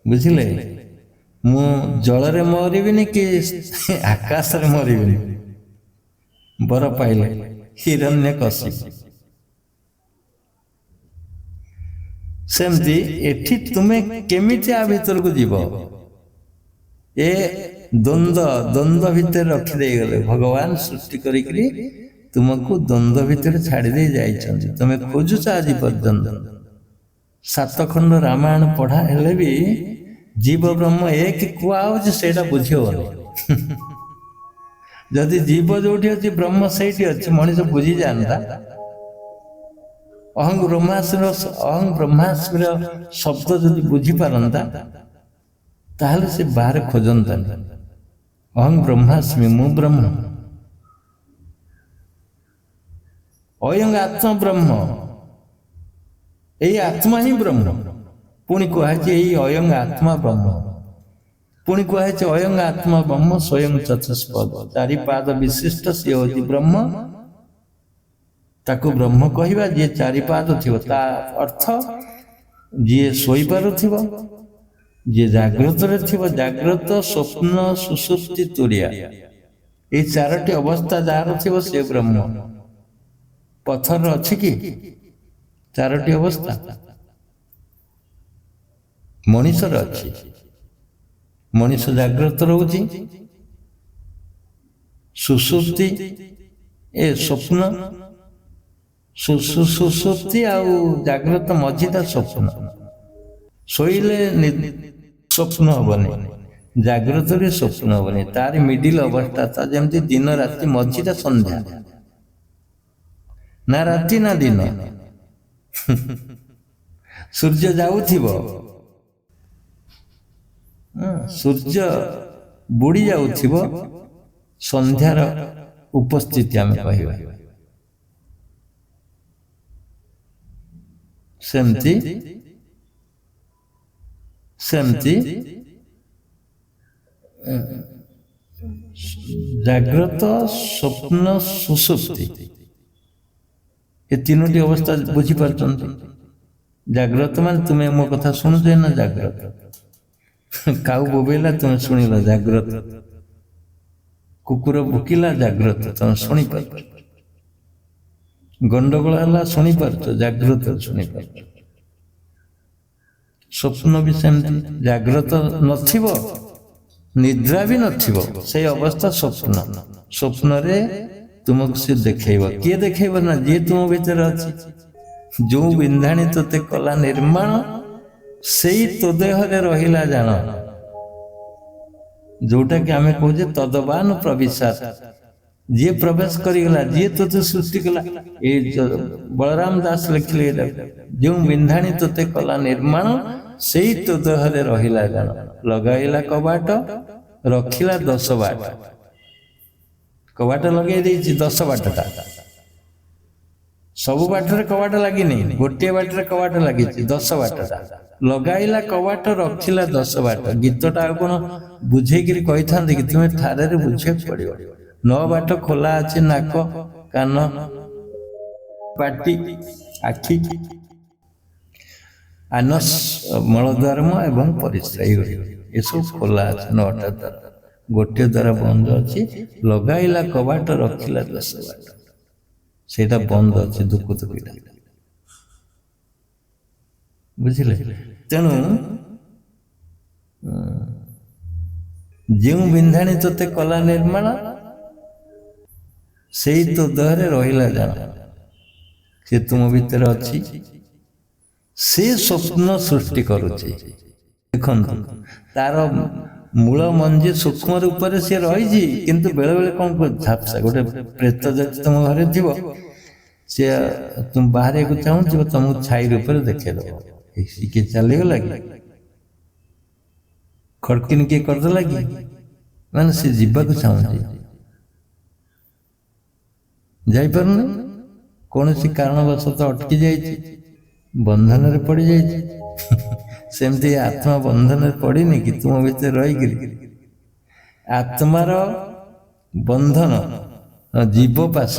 ବୁଝିଲେ? ମୁଁ ଜଳରେ ମରିବିନି କି ଆକାଶରେ ମରିବିନି, ବର ପାଇଲେ ହିରଣ୍ୟ କଶିପ। ସେମିତି ଏଠି ତୁମେ କେମିତି ଆ ଭିତରକୁ ଯିବ? ଏ ଦ୍ୱନ୍ଦ୍ୱ ଭିତରେ ରଖି ଦେଇଗଲେ। ଭଗବାନ ସୃଷ୍ଟି କରିକିରି ତୁମକୁ ଦ୍ୱନ୍ଦ୍ୱ ଭିତରେ ଛାଡି ଦେଇ ଯାଇଛନ୍ତି। ତମେ ଖୋଜୁଛ ଆଜି ପର୍ଯ୍ୟନ୍ତ। 7 ଖଣ୍ଡ ରାମାୟଣ ପଢା ହେଲେ ବି ଜୀବ ବ୍ରହ୍ମ ଏକ କୁହା ହଉଛି, ସେଇଟା ବୁଝି ହବନି। ଯଦି ଜୀବ ଯୋଉଠି ଅଛି ବ୍ରହ୍ମ ସେଇଠି ଅଛି, ମଣିଷ ବୁଝି ଯାଆନ୍ତା। ଅହଂ ବ୍ରହ୍ମାସ୍ମିର ଶବ୍ଦ ଯଦି ବୁଝିପାରନ୍ତା, ତାହେଲେ ସେ ବାହାରେ ଖୋଜନ୍ତାନି। ଅହଂ ବ୍ରହ୍ମାସ୍ମି, ମୁଁ ବ୍ରହ୍ମ। ଅୟଂ ଆତ୍ମା ବ୍ରହ୍ମ, ଏଇ ଆତ୍ମା ହିଁ ବ୍ରହ୍ମ। ପୁଣି କୁହାଯାଇଛି ଏଇ ଅୟଂ ଆତ୍ମା ବ୍ରହ୍ମ। ପୁଣି କୁହାଯାଇଛି ଅୟଂ ଆତ୍ମା ବ୍ରହ୍ମ ସ୍ୱୟଂ ଚତୁଷ୍ପଦ, 4 ପାଦ ବିଶିଷ୍ଟ ସିଏ ହଉଛି ବ୍ରହ୍ମ। ତାକୁ ବ୍ରହ୍ମ କହିବା ଯିଏ 4 ପାଦ ଥିବ। ତା ଅର୍ଥ ଯିଏ ଶୋଇପାରୁଥିବ, ଯିଏ ଜାଗ୍ରତରେ ଥିବ, ଜାଗ୍ରତ, ସ୍ୱପ୍ନ, ସୁଷୁପ୍ତି, ତୁରିୟା, ଏଇ 4ଟି ଅବସ୍ଥା ଯାହାର ଥିବ ସେ ବ୍ରହ୍ମ। ପଥର ଅଛି କି 4ଟି ଅବସ୍ଥା? ମଣିଷର ଅଛି। ମଣିଷ ଜାଗ୍ରତ ରହୁଛି, ସୁଷୁପ୍ତି ଏ ସ୍ୱପ୍ନ, ସୁଷୁପ୍ତି ଆଉ ଜାଗ୍ରତ ମଝିଟା ସ୍ୱପ୍ନ। ଶୋଇଲେ ସ୍ୱପ୍ନ ହବନି, ଜାଗ୍ରତରେ ସ୍ୱପ୍ନ ହବନି, ତାର ମିଡିଲ ଅବସ୍ଥା, ତା ଯେମିତି ଦିନ ରାତି ମଝିଟା ସନ୍ଧ୍ୟା, ନା ରାତି ନା ଦିନ। ସୂର୍ଯ୍ୟ ଯାଉଥିବ, ସୂର୍ଯ୍ୟ ବୁଡ଼ି ଯାଉଥିବ, ସନ୍ଧ୍ୟାର ଉପସ୍ଥିତି ଆମେ କହିବା। ସେମିତି ଜାଗ୍ରତ, ସ୍ୱପ୍ନ, ସୁଷୁପ୍ତି ଏ ତିନୋଟି ଅବସ୍ଥା ବୁଝିପାରୁଛନ୍ତି। ଜାଗ୍ରତ ମାନେ ତୁମେ ମୋ କଥା ଶୁଣୁଛ ନା ଜାଗ୍ରତ। କାଉ ବୋବେଇଲା ତୁମେ ଶୁଣିଲ ଜାଗ୍ରତ, କୁକୁର ଭୁକିଲା ଜାଗ୍ରତ ତମେ ଶୁଣିପାରୁଛ, ଗଣ୍ଡଗୋଳ ହେଲା ଶୁଣିପାରୁଛ, ଜାଗ୍ରତ ଶୁଣିପାରୁଛ। ସ୍ୱପ୍ନ ବି ସେମିତି, ଜାଗ୍ରତ ନଥିବ, ନିଦ୍ରା ବି ନଥିବ, ସେଇ ଅବସ୍ଥା ସ୍ୱପ୍ନ। ସ୍ୱପ୍ନରେ ତୁମକୁ ସେ ଦେଖେଇବ। କିଏ ଦେଖେଇବ ନା ଯିଏ ତୁମ ଭିତରେ ଅଛି। ଯୋଉ ବିନ୍ଧାଣି ତୋତେ କଲା ନିର୍ମାଣ, ସେଇ ତୋ ଦେହରେ ରହିଲା ଜାଣ। ଯୋଉଟା କି ଆମେ କହୁଛେ ତଦବାନ ପ୍ରବିଶାତ, ଯିଏ ପ୍ରବେଶ କରିଗଲା, ଯିଏ ତୋତେ ସୃଷ୍ଟି କଲା। ଏ ବଳରାମ ଦାସ ଲେଖିଲେ ଏଇଟା, ଯେଉଁ ବିନ୍ଧାଣି ତୋତେ କଲା ନିର୍ମାଣ, ସେଇ ତୋ ଦେହରେ ରହିଲା ଜାଣ। ଲଗାଇଲା କବାଟ, ରଖିଲା 10 ବାଟ। କବାଟ ଲଗେଇ ଦେଇଛି 10 ବାଟଟା, ସବୁ ବାଟରେ କବାଟ ଲାଗିନି, ଗୋଟିଏ ବାଟରେ କବାଟ ଲାଗିଛି 10 ବାଟଟା। ଲଗାଇଲା କବାଟ, ରଖିଲା 10 ବାଟ। ଗୀତଟା ଆଉ କଣ ବୁଝେଇକିରି କହିଥାନ୍ତି କି? ତୁମେ ଠାରରେ ବୁଝିବାକୁ ପଡିବ। 9 ବାଟ ଖୋଲା ଅଛି, ନାକ, କାନ, ପାଟି, ଆଖି, ଆନସ, ମଳଦ୍ୱାରମ ଏବଂ ପରିସ୍ରାୟୀ ଏସବୁ ଖୋଲା ଅଛି 9ଟା ଦ୍ୱାର। ଗୋଟିଏ ଦ୍ୱାର ବନ୍ଦ ଅଛି। ଲଗାଇଲା କବାଟ, ରଖିଲା 10 ବାଟ, ସେଇଟା ବନ୍ଦ ଅଛି, ଦୁଃଖ ଦୁଃଖିଟା। ବୁଝିଲେ? ତେଣୁ ଯେଉଁ ବିନ୍ଧାଣି ତୋତେ କଲା ନିର୍ମାଣ, ସେଇ ତୋ ଦେହରେ ରହିଲା ଜାଣ। ସେ ତୁମ ଭିତରେ ଅଛି, ସେ ସ୍ୱପ୍ନ ସୃଷ୍ଟି କରୁଛି। ଦେଖନ୍ତୁ, ତାର ମୂଳ ମଞ୍ଜି ସୂକ୍ଷ୍ମ ରୂପରେ ସେ ରହିଛି, କିନ୍ତୁ ବେଳେ ବେଳେ କଣ ଝାପସା, ଗୋଟେ ପ୍ରେତ ଯଦି ତମ ଘରେ ଥିବ, ସେ ତୁମ ବାହାରିବାକୁ ଚାହୁଁଥିବ, ତମକୁ ଛାଇ ରୂପରେ ଦେଖେଇଦବ। କିଏ ଚାଲିଗଲା କି, ଖଡକିନି କିଏ କରିଦେଲା କି, ମାନେ ସେ ଯିବାକୁ ଚାହୁଁଛି, ଯାଇପାରୁନି, କୌଣସି କାରଣବଶତଃ ଅଟକି ଯାଇଛି, ବନ୍ଧନରେ ପଡ଼ିଯାଇଛି। ସେମିତି ଆତ୍ମା ବନ୍ଧନରେ ପଡ଼ିନି କି, ତୁମ ଭିତରେ ରହିକିରି ଆତ୍ମାର ବନ୍ଧନ, ଜୀବ ପାଶ,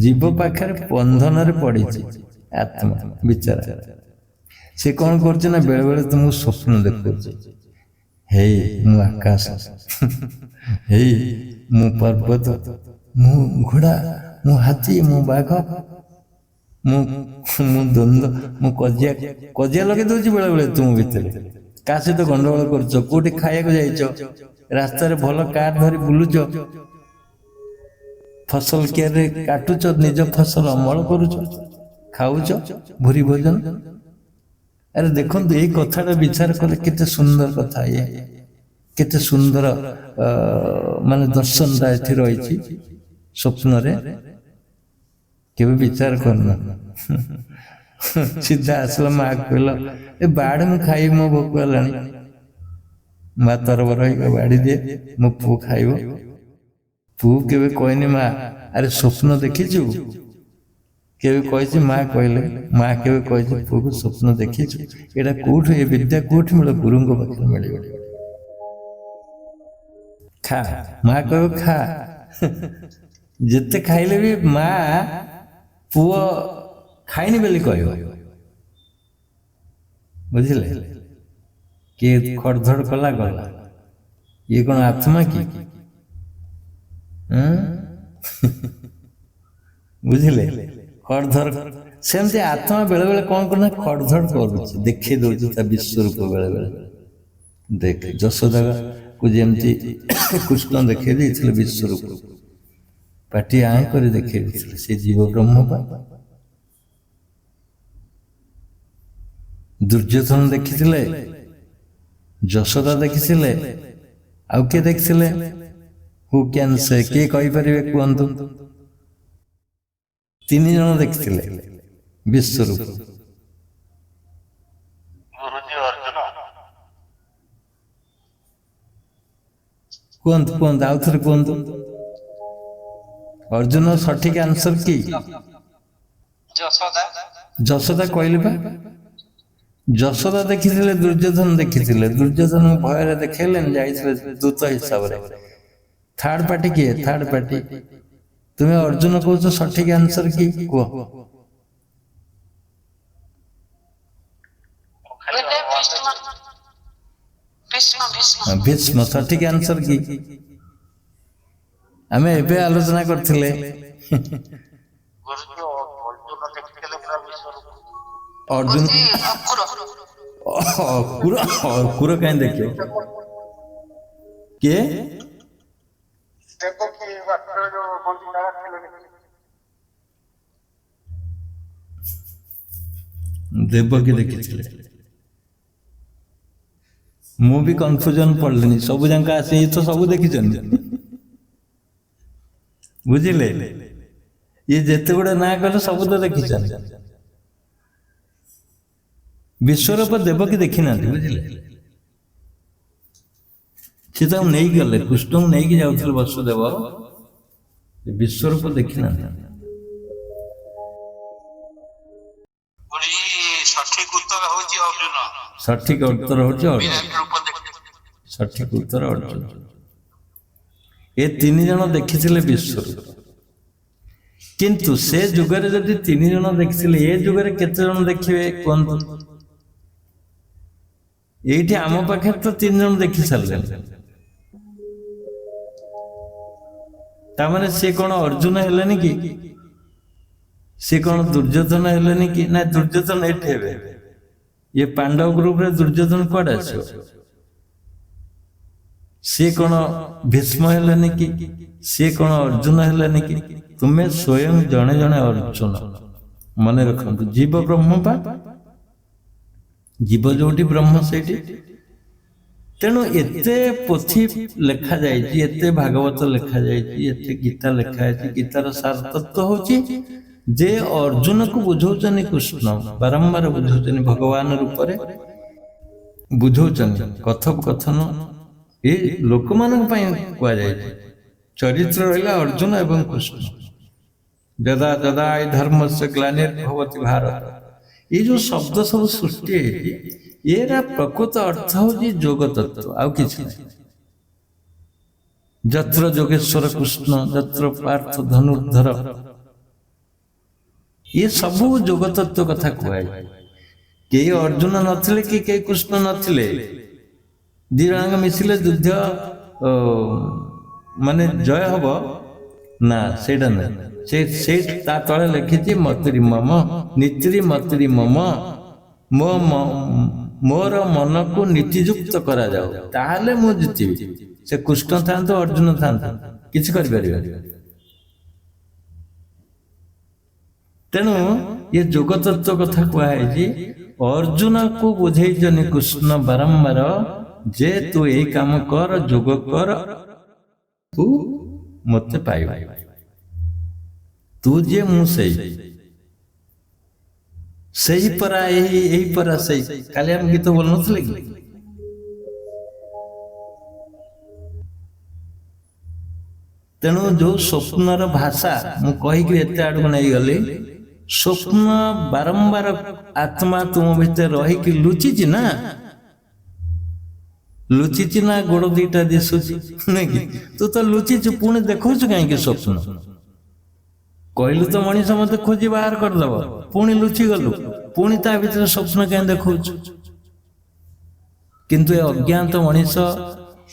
ଜୀବ ପାଖରେ ବନ୍ଧନରେ ପଡ଼ିଛି ଆତ୍ମା ବିଚାରା। ସେ କଣ କରୁଛି ନା, ବେଳେ ବେଳେ ତୁମକୁ ସ୍ୱପ୍ନ ଦେଖାଉଛି। ହେଇ ମୁଁ ଆକାଶ, ହେଇ ମୁଁ ପର୍ବତ, ମୁଁ ଘୋଡ଼ା, ମୁଁ ହାତୀ, ମୁଁ ବାଘ, ମୁଁ ଦ୍ୱନ୍ଦ, ମୁଁ କଜିଆ ଲଗେଇ ଦଉଛି ବେଳେ ବେଳେ ତୁମ ଭିତରେ। କାହା ସହିତ ଗଣ୍ଡଗୋଳ କରୁଛ, କୋଉଠି ଖାଇବାକୁ ଯାଇଛ, ରାସ୍ତାରେ ଭଲ କାର୍ ଧରି ବୁଲୁଛ, ଫସଲ କିଆରେ କାଟୁଛ, ନିଜ ଫସଲ ଅମଳ କରୁଛ, ଖାଉଛ ଭୁରି ଭୋଜନ। ଆରେ ଦେଖନ୍ତୁ, ଏଇ କଥାଟା ବିଚାର କଲେ କେତେ ସୁନ୍ଦର କଥା, ଇଏ କେତେ ସୁନ୍ଦର ମାନେ ଦର୍ଶନଟା ଏଠି ରହିଛି ସ୍ୱପ୍ନରେ। କେବେ ବିଚାର କରୁନ। ସିଧା ଆସିଲା, ମା କହିଲ ଏ ବାଢ ମୁଁ ଖାଇବି, ମୋ ଭୋକ ହେଲାଣି। ମା ତରବର ହେଇକି ବାଢି ଦିଏ, ମୋ ପୁଅ ଖାଇବ। ପୁଅ କେବେ କହିନି ମା ଆରେ ସ୍ୱପ୍ନ ଦେଖିଛୁ, କେବେ କହିଛି ମା କହିଲେ, ମା କେବେ କହିଛି ପୁଅକୁ ସ୍ୱପ୍ନ ଦେଖିଛୁ? ଏଇଟା କୋଉଠୁ, ଏ ବିଦ୍ୟା କୋଉଠି ମିଳେ? ଗୁରୁଙ୍କ ପାଖରେ ମିଳିବ। ଖା, ମା କହିବ ଖା। ଯେତେ ଖାଇଲେ ବି ମା ପୁଅ ଖାଇନି ବୋଲି କହିବ। ବୁଝିଲେ? କିଏ ଖଡଧଡ କଲା ଗଲା, ଇଏ କଣ ଆତ୍ମା କି? ବୁଝିଲେ? ଖଡଧଡ ସେମିତି ଆତ୍ମା ବେଳେ ବେଳେ କଣ କରେ ଖଡଧଡ କରୁଛି, ଦେଖେଇ ଦଉଛି ତା ବିଶ୍ୱରୂପ ବେଳେ ବେଳେ। ଦେଖେ ଯଶୋଦାକୁ ଯେମିତି କୃଷ୍ଣ ଦେଖେଇ ଦେଇଥିଲେ ବିଶ୍ୱରୂପ, ପାଟି ଆଁ କରି ଦେଖେଇ ଦେଇଥିଲେ, ସେ ଜୀବ ବ୍ରହ୍ମ ପା। ଦୁର୍ଯ୍ୟୋଧନ ଦେଖିଥିଲେ, ଯଶୋଦା ଦେଖିଥିଲେ, ଆଉ କିଏ ଦେଖିଥିଲେ? ହୁ କ୍ୟାନ୍ ସେ, କିଏ କହିପାରିବେ କୁହନ୍ତୁ? 3 ଜଣ ଦେଖିଥିଲେ ବିଶ୍ୱରୂପ। କୁହନ୍ତୁ କୁହନ୍ତୁ, ଆଉ ଥରେ କୁହନ୍ତୁ। ଅର୍ଜୁନ ସଠିକ ଆନ୍ସର କି? ଯଶୋଦା କହିଲେ ବା। ଯଶୋଦା ଦେଖିଥିଲେ, ଦୁର୍ଯ୍ୟୋଧନ ଦେଖିଥିଲେ। ଦୁର୍ଯ୍ୟୋଧନ ଭୟରେ ଦେଖେଇଲେନି, ଯାଇଥିଲେ ଦୂତ ହିସାବରେ। ଥାର୍ଡ ପାର୍ଟି କିଏ? ଥାର୍ଡ ପାର୍ଟି ତୁମେ। ଅର୍ଜୁନ କହୁଛ ସଠିକ ଆନ୍ସର କି? କୁହ। ଭୀଷ୍ମ ସଠିକ ଆନ୍ସର କି? ଆମେ ଏବେ ଆଲୋଚନା କରିଥିଲେ। ଅର୍ଜୁନ ଅକୁର କାହିଁ ଦେଖିବ? କିଏ? ଦେବକୀ ଦେଖିଥିଲେ। ମୁଁ ବି କନଫ୍ୟୁଜନ ପଡିଲିନି, ସବୁ ଯାକ ଆସି ତ ସବୁ ଦେଖିଛନ୍ତି, ବୁଝିଲେ? ଇଏ ଯେତେ ଗୁଡେ ନାଁ କଲେ ସବୁ ତ ଦେଖିଛନ୍ତି। ବିଶ୍ୱରୂପ ଦେବକୀ ଦେଖିନାହାନ୍ତି, ବୁଝିଲେ? ସେ ତାକୁ ନେଇକି ଗଲେ, କୃଷ୍ଣଙ୍କୁ ନେଇକି ଯାଉଥିଲେ ବସୁଦେବ, ବିଶ୍ୱରୂପ ଦେଖିନାହାନ୍ତି। ସଠିକ ଉତ୍ତର ହଉଛି ଅର୍ଜୁନ। ସଠିକ ଉତ୍ତର ଅର୍ଜୁନ। ଏ 3 ଜଣ ଦେଖିଥିଲେ ବିଶ୍ୱରୂପ। କିନ୍ତୁ ସେ ଯୁଗରେ ଯଦି 3 ଜଣ ଦେଖିଥିଲେ, ଏ ଯୁଗରେ କେତେ ଜଣ ଦେଖିବେ କୁହନ୍ତୁ? ଏଇଠି ଆମ ପାଖରେ ତ 3 ଜଣ ଦେଖି ସାରିଲେଣି। ତାମାନେ ସେ କଣ ଅର୍ଜୁନ ହେଲେନି କି? ସେ କଣ ଦୁର୍ଯ୍ୟୋଧନ ହେଲେନି କି? ନା, ଦୁର୍ଯ୍ୟୋଧନ ଏଠି ହେବେ। ये पांडव ग्रुप रे दुर्योधन कुआडे आसो? सी कौन भीष्म हेलेनि कि? सी कौन अर्जुन हेलेनि कि? तुम्हें स्वयं जने जने अर्जुन। मन रखु जीव ब्रह्म पा, जीव जोटी ब्रह्म सेठी। तेणु एते पोथी लेखा जायछि, एते भागवत लेखा जायछि, एते गीता लेखा जायछि। गीतार सार तत्व होछि जे अर्जुन को बुझौचनि कृष्ण, बारंबार बुझौचनि भगवान रूप रे बुझौचनि। कथन ए लोक मानक पई कुआ जायछि। चरित्र रहिला अर्जुन एवं कृष्ण। यदा यदा धर्मस्य ग्लानिर्भवति भारत, ये जो शब्द सब सृष्टि है, एरा प्रकृत अर्थ होछि जोग तत्व, आउ किछि नहीं। जत्र जोगेश्वर कृष्ण, जत्र पार्थ धनुर्धर, ये सब जोग तत्व कथा कुआई। के अर्जुन नथिले कि के कृष्ण नथिले, दी जणक मिसिले युद्ध माने जय हब ना, सेटा ना। से ता तळे लिखिछि मतिरि मम नीतिरि मतिरि मम, मो मोर मन को नीतियुक्त करा जाओ, ताहले मु जितिबि। से कृष्ण थांतो अर्जुन थांतो किछि करि परिबा। तेणु ये जोग तत्व कथा कुआ है जी, अर्जुन को बुझेइछनि कृष्ण बारंबार जे तू ए काम कर, जोग कर, तू मते पाइबा। तू जे मु सही परा यही परा सही। काले हम गीत बोल नथले कि? तेणु जो स्वप्नर भाषा मु कहि कि एते आडू नै गली, स्वप्न बारंबार आत्मा तुम भीतर रही कि लुचिछि ना, लुचिछि ना, गोड़ दीटा दिसुछि नै कि? तू तो लुचिछु, पुणी देखौछु काहे कि स्वप्न? कहलु तो मनीष मते खोजी बाहर कर दब, पुणी लुचि गलु, पुणी ता भीतर स्वप्न काहे देखौछु? किंतु ए अज्ञात मनीष,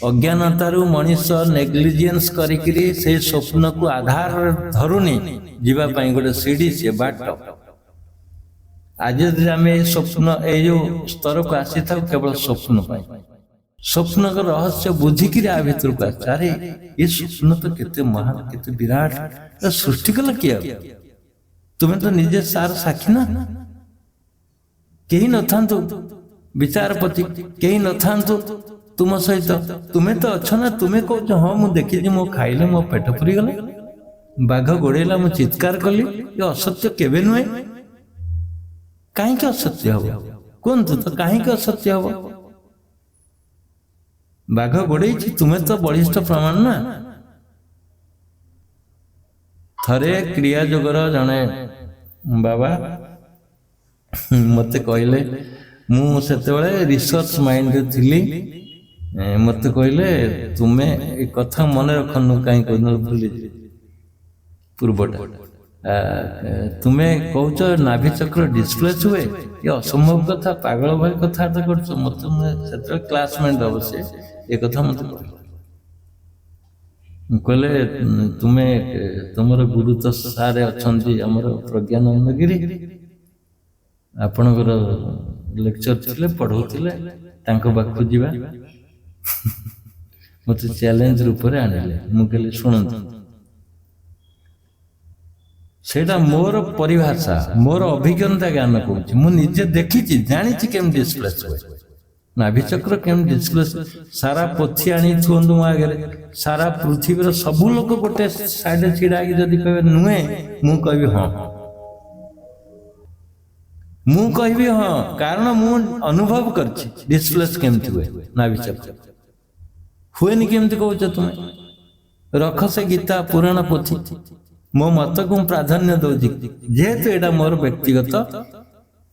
अज्ञानतारु मनीष नेग्लिजेंस करिकरी से स्वप्न को आधार धरुनी जीवा पाई गोटे सीढ़ी से बाट। ଆଜି ଯଦି ଆମେ ଏଇ ସ୍ୱପ୍ନ ଏଇ ଯୋଉ ସ୍ତରକୁ ଆସିଥାଉ କେବଳ ସ୍ୱପ୍ନ ପାଇଁ, ସ୍ୱପ୍ନର ରହସ୍ୟ ବୁଝିକିରି ଆ ଭିତରକୁ ଆସିଛୁ। ଆରେ ଏ ସ୍ୱପ୍ନ ତ କେତେ ମହାନ, କେତେ ବିରାଟ, ସୃଷ୍ଟି କଲା କିଏ? ତୁମେ ତ ନିଜେ ସାର ସାକ୍ଷୀ ନା। କେହି ନଥାନ୍ତୁ ବିଚାରପତି, କେହି ନଥାନ୍ତୁ ତୁମ ସହିତ, ତୁମେ ତ ଅଛ ନା। ତୁମେ କହୁଛ ହଁ ମୁଁ ଦେଖିଛି, ମୁଁ ଖାଇଲେ ମୋ ପେଟ ପୁରିଗଲା, ବାଘ ଗୋଡେଇଲା ମୁଁ ଚିତ୍କାର କଲି। ଏ ଅସତ୍ୟ କେବେ ନୁହେଁ। କାହିଁକି ଅସତ୍ୟ ହବ କୁହନ୍ତୁ ତ? କାହିଁକି ଅସତ୍ୟ ହବ? ବାଘ ଗୋଡେଇଛି, ତୁମେ ତ ବଳିଷ୍ଠ ପ୍ରମାଣ ନା। ଥରେ କ୍ରିୟା ଯୋଗର ଜଣେ ବାବା ମତେ କହିଲେ, ମୁଁ ସେତେବେଳେ ରିସର୍ଚ୍ଚ ମାଇଣ୍ଡରେ ଥିଲି, ମତେ କହିଲେ ତୁମେ ଏ କଥା ମନେ ରଖନ୍ତୁ, କାହିଁ କହିଲ ଭୁଲି ପୂର୍ବଟା। ତୁମେ କହୁଛ ନାଭି ଚକ୍ର ଡିସପ୍ଲେସ୍ ହୁଏ, ଏ ଅସମ୍ଭବ କଥା, ପାଗଳ ଭଳି କଥାବାର୍ତ୍ତା କରୁଛ। ମତେ ସେତେବେଳେ କ୍ଲାସମେଟ୍ ଅବଶ୍ୟ ଏ କଥା ମତେ କହିଲେ। କହିଲେ ତୁମେ ତୁମର ଗୁରୁ ତ ସାରେ ଅଛନ୍ତି ଆମର ପ୍ରଜ୍ଞାନନ୍ଦ ଗିରି, ଆପଣଙ୍କର ଲେକ୍ଚର ଥିଲେ, ପଢଉଥିଲେ, ତାଙ୍କ ପାଖକୁ ଯିବା। ମତେ ଚ୍ୟାଲେଞ୍ଜ ରୂପରେ ଆଣିଲେ। ମୁଁ କହିଲି ଶୁଣନ୍ତୁ, ସେଇଟା ମୋର ପରିଭାଷା, ମୋର ଅଭିଜ୍ଞତା ଜ୍ଞାନ କହୁଛି। ମୁଁ ନିଜେ ଦେଖିଛି, ଜାଣିଛି କେମିତି ଡିସପ୍ଲେସ୍ ହୁଏ, ନାଭିଚକ୍ର କେମିତି ଡିସପ୍ଲେସ୍। ସାରା ପୋଥି ଆଣି ଥୁଅନ୍ତୁ ମୋ ଆଗରେ, ସାରା ପୃଥିବୀର ସବୁ ଲୋକ ଗୋଟେ ସାଇଡରେ ଛିଡା ହେଇକି ଯଦି କହିବେ ନୁହେଁ, ମୁଁ କହିବି ହଁ। ମୁଁ କହିବି ହଁ, କାରଣ ମୁଁ ଅନୁଭବ କରିଛି ଡିସପ୍ଲେସ୍ କେମିତି ହୁଏ ନାଭିଚକ୍ର। ହୁଏନି କେମିତି କହୁଛ ତୁମେ? ରଖ ସେ ଗୀତା ପୁରାଣ ପୋଥି, ମୋ ମତକୁ ମୁଁ ପ୍ରାଧାନ୍ୟ ଦଉଛି, ଯେହେତୁ ଏଇଟା ମୋର ବ୍ୟକ୍ତିଗତ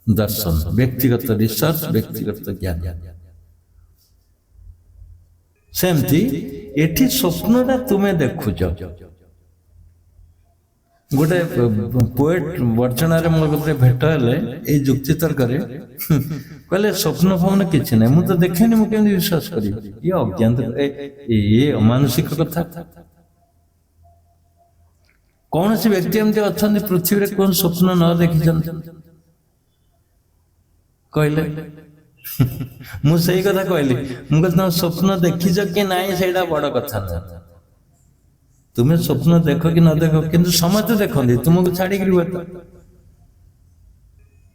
ଦର୍ଶନ, ବ୍ୟକ୍ତିଗତ ରିସର୍ଚ୍ଚ, ବ୍ୟକ୍ତିଗତ ଜ୍ଞାନ। ସେମିତି ଏଠି ସ୍ୱପ୍ନଟା ତୁମେ ଦେଖୁଛ। ଗୋଟେ ପୋଏଟ ବର୍ଚ୍ଚଣାରେ ମୋ କତିରେ ଭେଟ ହେଲେ ଏଇ ଯୁକ୍ତି ତର୍କରେ, କହିଲେ ସ୍ୱପ୍ନ ଫପ୍ନ କିଛି ନାହିଁ, ମୁଁ ତ ଦେଖେନି, ମୁଁ କେମିତି ବିଶ୍ୱାସ କରିବି? ଇଏ ଅଜ୍ଞାନ, ଇଏ ଅମାନସିକ କଥା। କୌଣସି ବ୍ୟକ୍ତି ଏମିତି ଅଛନ୍ତି ପୃଥିବୀରେ କୌଣସି ସ୍ୱପ୍ନ ନ ଦେଖିଛନ୍ତି କହିଲେ? ମୁଁ ସେଇ କଥା କହିଲି। ମୁଁ କହିଲି ତମେ ସ୍ୱପ୍ନ ଦେଖିଛ କି ନାହିଁ ସେଇଟା ବଡ କଥା ନୁହେଁ। ତୁମେ ସ୍ୱପ୍ନ ଦେଖ କି ନ ଦେଖ, କିନ୍ତୁ ସମସ୍ତେ ଦେଖନ୍ତି, ତୁମକୁ ଛାଡିକିରି ହୁଏତ।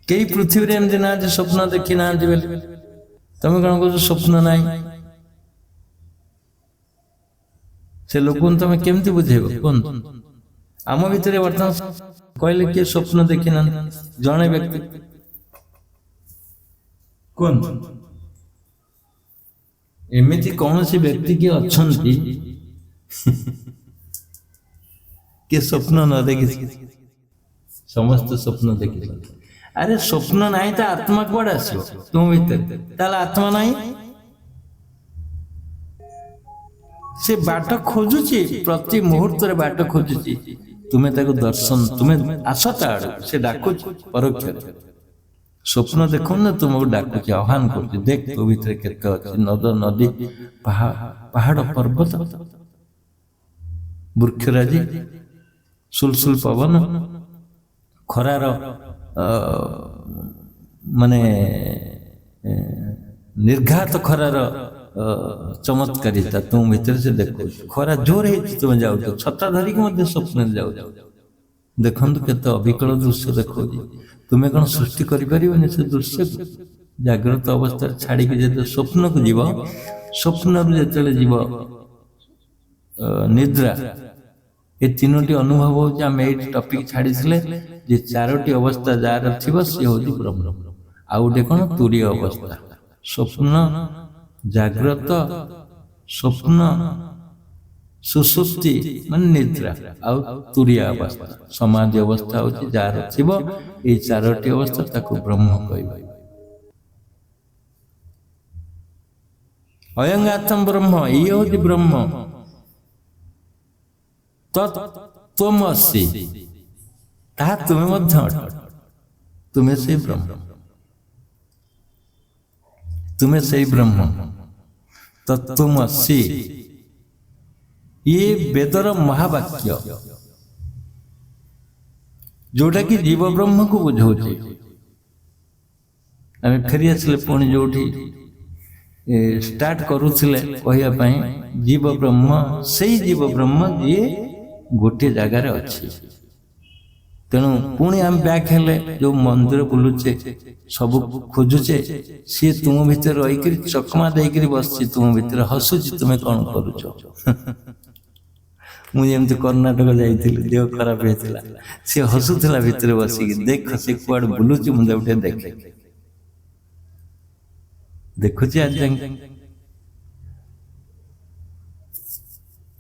କେହି ପୃଥିବୀରେ ଏମିତି ନାହାନ୍ତି ସ୍ୱପ୍ନ ଦେଖି ନାହାନ୍ତି ବୋଲି। ତମେ କଣ କହୁଛ ସ୍ୱପ୍ନ ନାହିଁ? ସେ ଲୋକଙ୍କୁ ତମେ କେମିତି ବୁଝେଇବ କୁହନ୍ତୁ? ଆମ ଭିତରେ ବର୍ତ୍ତମାନ କହିଲେ କିଏ ସ୍ୱପ୍ନ ଦେଖିନାହାନ୍ତି? ଜଣେ ବ୍ୟକ୍ତି କୁହନ୍ତୁ, ଏମିତି କୌଣସି ବ୍ୟକ୍ତି କିଏ ଅଛନ୍ତି କିଏ ସ୍ୱପ୍ନ ନ ଦେଖିଛି? ସମସ୍ତେ ସ୍ୱପ୍ନ ଦେଖିଛନ୍ତି। ଆରେ ସ୍ୱପ୍ନ ନାହିଁ ତ ଆତ୍ମା କୁଆଡେ ଆସିବ ତୁମ ଭିତରେ? ତାହେଲେ ଆତ୍ମା ନାହିଁ। ସେ ବାଟ ଖୋଜୁଛି, ପ୍ରତି ମୁହୂର୍ତ୍ତରେ ବାଟ ଖୋଜୁଛି। ତୁମେ ତାକୁ ଦର୍ଶନ, ତୁମେ ଆସ ତା ଆଡକୁ, ସେ ଡାକୁଛି ପରୋକ୍ଷରେ। ସ୍ୱପ୍ନ ଦେଖୁନ ନା, ତୁମକୁ ଡାକୁଛି, ଆହ୍ୱାନ କରୁଛି, ଦେଖ ତୋ ଭିତରେ କେତେ ଅଛି। ନଦ ନଦୀ, ପାହାଡ ପର୍ବତ, ବୃକ୍ଷରାଜି, ସୁଲସୁଲ ପବନ, ଖରାର ମାନେ ନିର୍ଘାତ ଖରାର ଚମତ୍କାରିତା ତୁମ ଭିତରେ ସେ ଦେଖୁଛି। ଖରା ଜୋର ହେଇଛି, ତୁମେ ଯାଉଛ ଛତା ଧରିକି ମଧ୍ୟ ସ୍ୱପ୍ନରେ ଯାଉଛ। ଦେଖନ୍ତୁ କେତେ ଅବିକଳ ଦୃଶ୍ୟ ଦେଖାଉଛି। ତୁମେ କଣ ସୃଷ୍ଟି କରିପାରିବନି ସେ ଦୃଶ୍ୟକୁ? ଜାଗ୍ରତ ଅବସ୍ଥାରେ ଛାଡିକି ଯେତେବେଳେ ସ୍ୱପ୍ନକୁ ଯିବ, ସ୍ୱପ୍ନରୁ ଯେତେବେଳେ ଯିବ ନିଦ୍ରା, ଏ ତିନୋଟି ଅନୁଭବ ହଉଛି। ଆମେ ଏଇଠି ଟପିକ ଛାଡିଥିଲେ ଯେ ଚାରୋଟି ଅବସ୍ଥା ଯାହାର ଥିବ ସିଏ ହଉଛି ବ୍ରହ୍ମ। ଆଉ ଗୋଟେ କଣ? ତୁରୀୟ ଅବସ୍ଥା। ସ୍ୱପ୍ନ, ଜାଗ୍ରତ, ସ୍ୱପ୍ନ, ସୁଷୁପ୍ତି ମାନେ ନିଦ୍ରା, ଆଉ ତୁରୀୟ ଅବସ୍ଥା ସମାଧି ଅବସ୍ଥା ହଉଛି ଯାହାର ଥିବ। ଏଇ ଚାରୋଟି ଅବସ୍ଥା ତାକୁ ବ୍ରହ୍ମ କହିବ। ଅୟଂ ଆତ୍ମ ବ୍ରହ୍ମ, ଇଏ ହଉଛି ବ୍ରହ୍ମ। ତତ୍ତ୍ୱମସି, ତାହା ତୁମେ ମଧ୍ୟ ଅଟ। ତୁମେ ସେଇ ବ୍ରହ୍ମ, ତୁମେ ସେଇ ବ୍ରହ୍ମ। ତତ୍ତ୍ୱମସି, ଇଏ ବେଦର ମହାବାକ୍ୟ, ଯୋଉଟା କି ଜୀବ ବ୍ରହ୍ମକୁ ବୁଝଉଛି। आम फेरी आसिले पुणी जो स्टार्ट करुले कहवाई जीव ब्रह्म से जीव ब्रह्म जी गोटे जगार अच्छी तेणु पुणी आम बैक हेले जो मंदिर बुलुचे सब खोजुचे सी तुम भितर रही चकमा देकर बस तुम भितर हसुची तुम्हें कौन करुच मुझे कर्णाटक जाइए देह खराब होता सी हसुला भितर बसिक देख सी कुआड़ बुलुची मुझे उठे देखे देखुची आज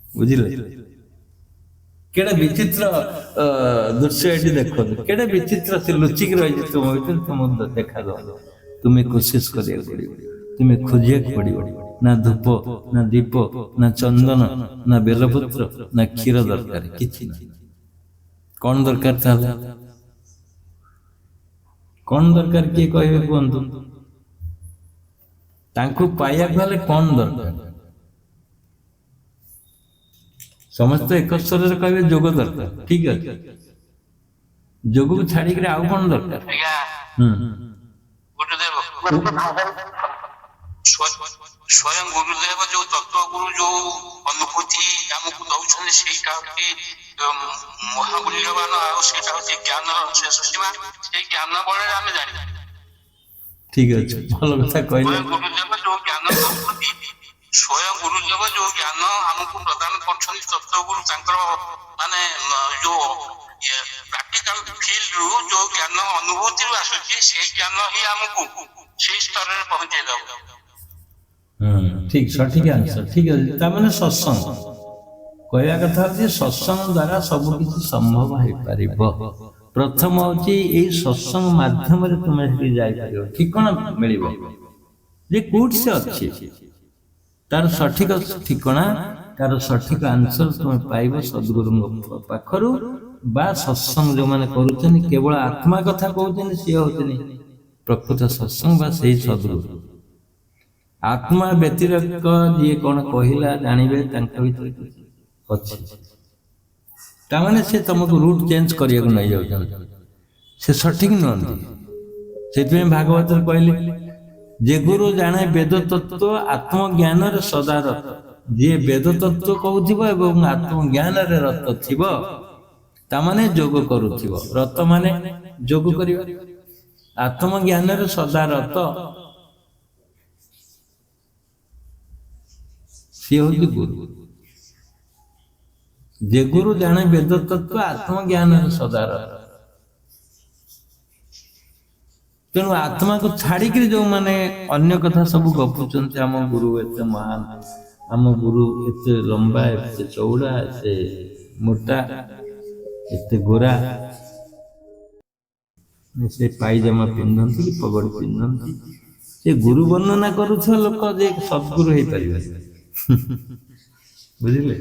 बुझे केड़े विचित्र दृश्य ये देख केड़े विचित्र से लुचिक रही तुम भर तुम देखा दो तुम्हें कोशिश करिया तुम्हें खोजिया पड़ो ना धूप ना दीप ना चंदन ना बेलपत्र ना क्षीर दरकार किछि ना कौन दरकार ताले कौन दरकार किए कहे कहतु तांको पाया गले कौन दरकार समस्त एक स्वर कहे जोग दरकार ठीक है जोग को छाड़ी आउ कौन दरकार स्वयं गुरुदेव जो तत्व गुरु जो अनुभूति आमको दौरान महामूल्यवान ज्ञान शेष सीमा से ज्ञान बल आम जान ठीक है भल कथा कहले गुरुदेव जो ज्ञान स्वयं गुरुदेव जो ज्ञान आमको प्रदान कर तत्व गुरु माने जो प्रैक्टिकल फील्ड रु जो ज्ञान अनुभूति आसुची से ज्ञान ही आमको से स्तर रे पहुंचे दो ठीक सठिक आंसर ठीक है ताने सत्संग कहया कथा जे सत्संग द्वारा सब किछि संभव हो परिबो प्रथम होची ए सत्संग माध्यम रे तुमे से जाय परिबो ठिकाना मिलिबो जे कोट से अछि तार सठिक ठिकाना तार सठिक आंसर तुमे पाइबो सद्गुरु पाखरु बा सत्संग जो माने करूछन केवल आत्मा कथा कहउछन से होतनी प्रकृत सत्संग बा सेही सद्गुरु आत्मा व्यतिरक जी कौन कहला जानवे अच्छी ताने से तुमको रूट चेंज करने को नहीं जाऊँ से सठिक नुहति से भागवत कहले जे गुरु जाने वेद तत्व आत्मज्ञान सदा रत जी वेद तत्व कहूब आत्मज्ञान रत थी ताने जोग करुव रत माने जोग कर आत्मज्ञान सदा रत सी हूँ गुरु जे गुरु जाने वेद तत्व आत्मज्ञान सदार तेणु आत्मा को छाड़ी जो माने अन्य कथा सब गपुंट आम गुरु एत महान आम गुरु एत लंबा एत चौड़ा एत मोटा एत गोरा से पायजामा पिंधती पगड़ पिंधती से गुरु वर्णना करुवा लोक जे सद्गुरु हो पार बुझिले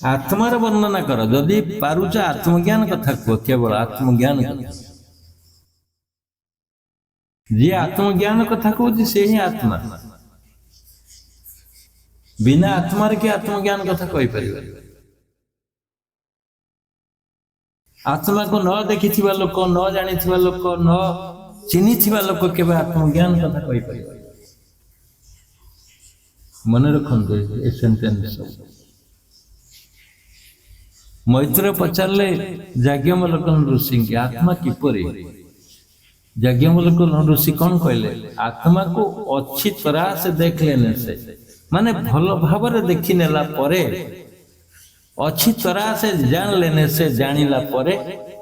आत्मार वर्णना कर जदि पारुच आत्मज्ञान कथा कह केवल आत्मज्ञान कथा जी आत्मज्ञान कथा कहूँ से ही आत्मा बिना आत्मार के आत्मज्ञान कथा कही पार आत्मा को न देखि लोक न जानी लोक न चिन्ही लोक केवल आत्मज्ञान कथा कही पार मन रखते ए सेंटेंस मैत्र पचारे याज्ञवल्क्य ऋषि की आत्मा किपरि याज्ञवल्क्य ऋषि कौन कहले आत्मा को अच्छी तरह से देख लेने से माने भल भाव देखी नेला परे अच्छी तरह से जान लेने से जानिला परे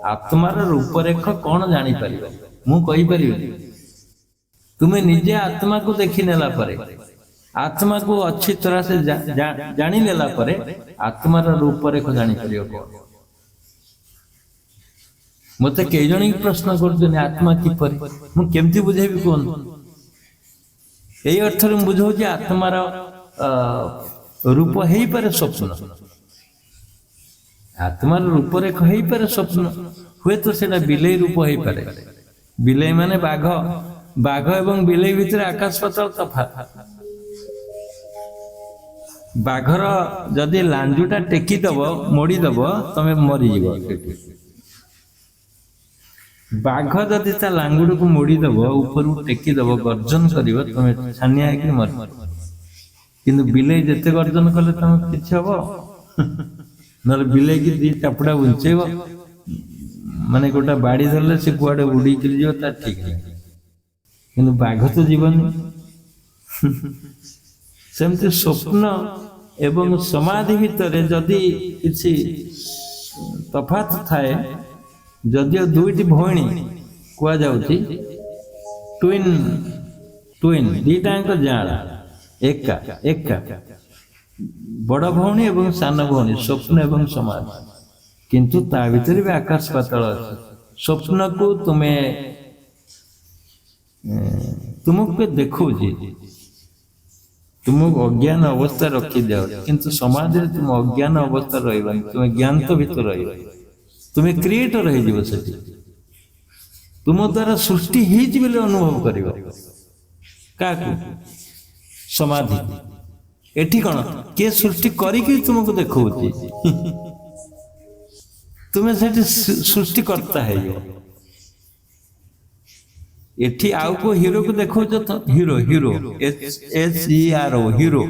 आत्मार रूपरेख कौन जानी पारिबो मु कहि परिबे तुम्हें निजे आत्मा को देखी नेला परे आत्मा को अच्छी तरह से जानी लेला परे आत्मार रूपरेख जानी पारिबो मते कई जन प्रश्न कर आत्मा किपरि मु केमती बुझेबी कोन यही अर्थ में बुझाऊ जे आत्मार रूप हेई पारे स्वप्न आत्मार रूपरेख हेई पारे स्वप्न हुए तो सेटा बिलेई रूप हेई पारे बिलेई माने बाघ बाघ एवं बिलेई भितर आकाश पाताल तफात बाघर जदि लांजुटा टेकी दब मोड़ी दब तमे मरी जीव ବାଘ ଯଦି ତା ଲାଙ୍ଗୁଡକୁ ମୋଡିଦବ ଉପରକୁ ଟେକିଦବ ଗର୍ଜନ କରିବ ତମେ ଛାନିଆ ହେଇକି ମର। କିନ୍ତୁ ବିଲେଇ ଯେତେ ଗର୍ଜନ କଲେ ତମେ କିଛି ହବ? ନହେଲେ ବିଲେଇକି ଦି ଚାପୁଡା ବୁଞ୍ଚେଇବ, ମାନେ ଗୋଟେ ବାଡି ଧରିଲେ ସେ କୁଆଡେ ଉଡିକିରି ଯିବ ତା ଠିକ ନାହିଁ। କିନ୍ତୁ ବାଘ ତ ଯିବନି। ସେମିତି ସ୍ୱପ୍ନ ଏବଂ ସମାଧି ଭିତରେ ଯଦି କିଛି ତଫାତ୍ ଥାଏ, ଯଦିଓ ଦୁଇଟି ଭଉଣୀ କୁହାଯାଉଛି, ଟୁଇନ୍ ଦିଟାଙ୍କ ଯାଆଁଳା, ଏକା ଏକା ବଡ ଭଉଣୀ ଏବଂ ସାନ ଭଉଣୀ, ସ୍ୱପ୍ନ ଏବଂ ସମାଧି। କିନ୍ତୁ ତା ଭିତରେ ବି ଆକାଶ ପାତାଳ ଅଛି। ସ୍ୱପ୍ନକୁ ତୁମକୁ ଦେଖଉଛି, ତୁମକୁ ଅଜ୍ଞାନ ଅବସ୍ଥା ରଖିଦିଅ, କିନ୍ତୁ ସମାଧିରେ ତୁମ ଅଜ୍ଞାନ ଅବସ୍ଥା ରହିବନି, ତୁମେ ଜ୍ଞାନ ଭିତରେ ରହିବ। ତୁମେ କ୍ରିଏଟର ହେଇଯିବ ସେଠି, ତୁମ ଦ୍ୱାରା ସୃଷ୍ଟି ହେଇଛି ବୋଲି ଅନୁଭବ କରିବ। କାହାକୁ? ସମାଧି। ଏଠି କଣ କିଏ ସୃଷ୍ଟି କରିକି ତୁମକୁ ଦେଖଉଛି? ତୁମେ ସେଠି ସୃଷ୍ଟିକର୍ତ୍ତା ହେଇଯିବ। ଏଠି ଆଉ କୋଉ ହିରୋକୁ ଦେଖଉଛ ତ? Hero HERO hero.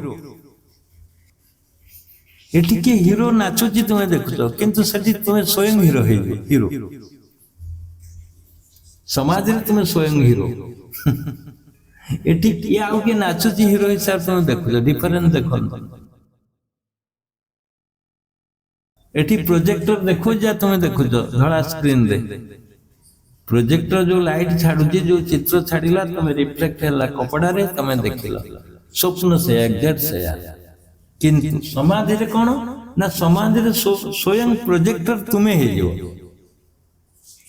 ଏଠି କିଏ ହିରୋ ନାଚୁଛି ତୁମେ ଦେଖୁଛ, କିନ୍ତୁ ସେଠି ତୁମେ ସ୍ୱୟଂ ହିରୋ ହେଇଯିବ। ହିରୋ ସମାଜରେ ତୁମେ ସ୍ୱୟଂ ହିରୋ। ଏଠି କିଏ ଆଉ କିଏ ନାଚୁଛି ହିରୋ ହିସାବରେ ତୁମେ ଦେଖୁଛ। ଡିଫରେନ୍ସ ଦେଖନ୍ତୁ। ଏଠି ପ୍ରୋଜେକ୍ଟର ଦେଖୁଛ, ଯାହା ତୁମେ ଦେଖୁଛ ଧଳା ସ୍କ୍ରିନରେ। ପ୍ରୋଜେକ୍ଟର ଯୋଉ ଲାଇଟ ଛାଡୁଛି, ଯୋଉ ଚିତ୍ର ଛାଡିଲା, ତମେ ରିଫ୍ଲେକ୍ଟ ହେଲା କପଡାରେ, ତମେ ଦେଖିଲ। ସ୍ୱପ୍ନ ସେୟା, ଏକ୍ସାକ୍ଟ ସେୟା। କିନ୍ତୁ ସମାଧିରେ କଣ ନା, ସମାଧିରେ ସ୍ୱୟଂ ପ୍ରୋଜେକ୍ଟର ତୁମେ ହେଇଯିବ।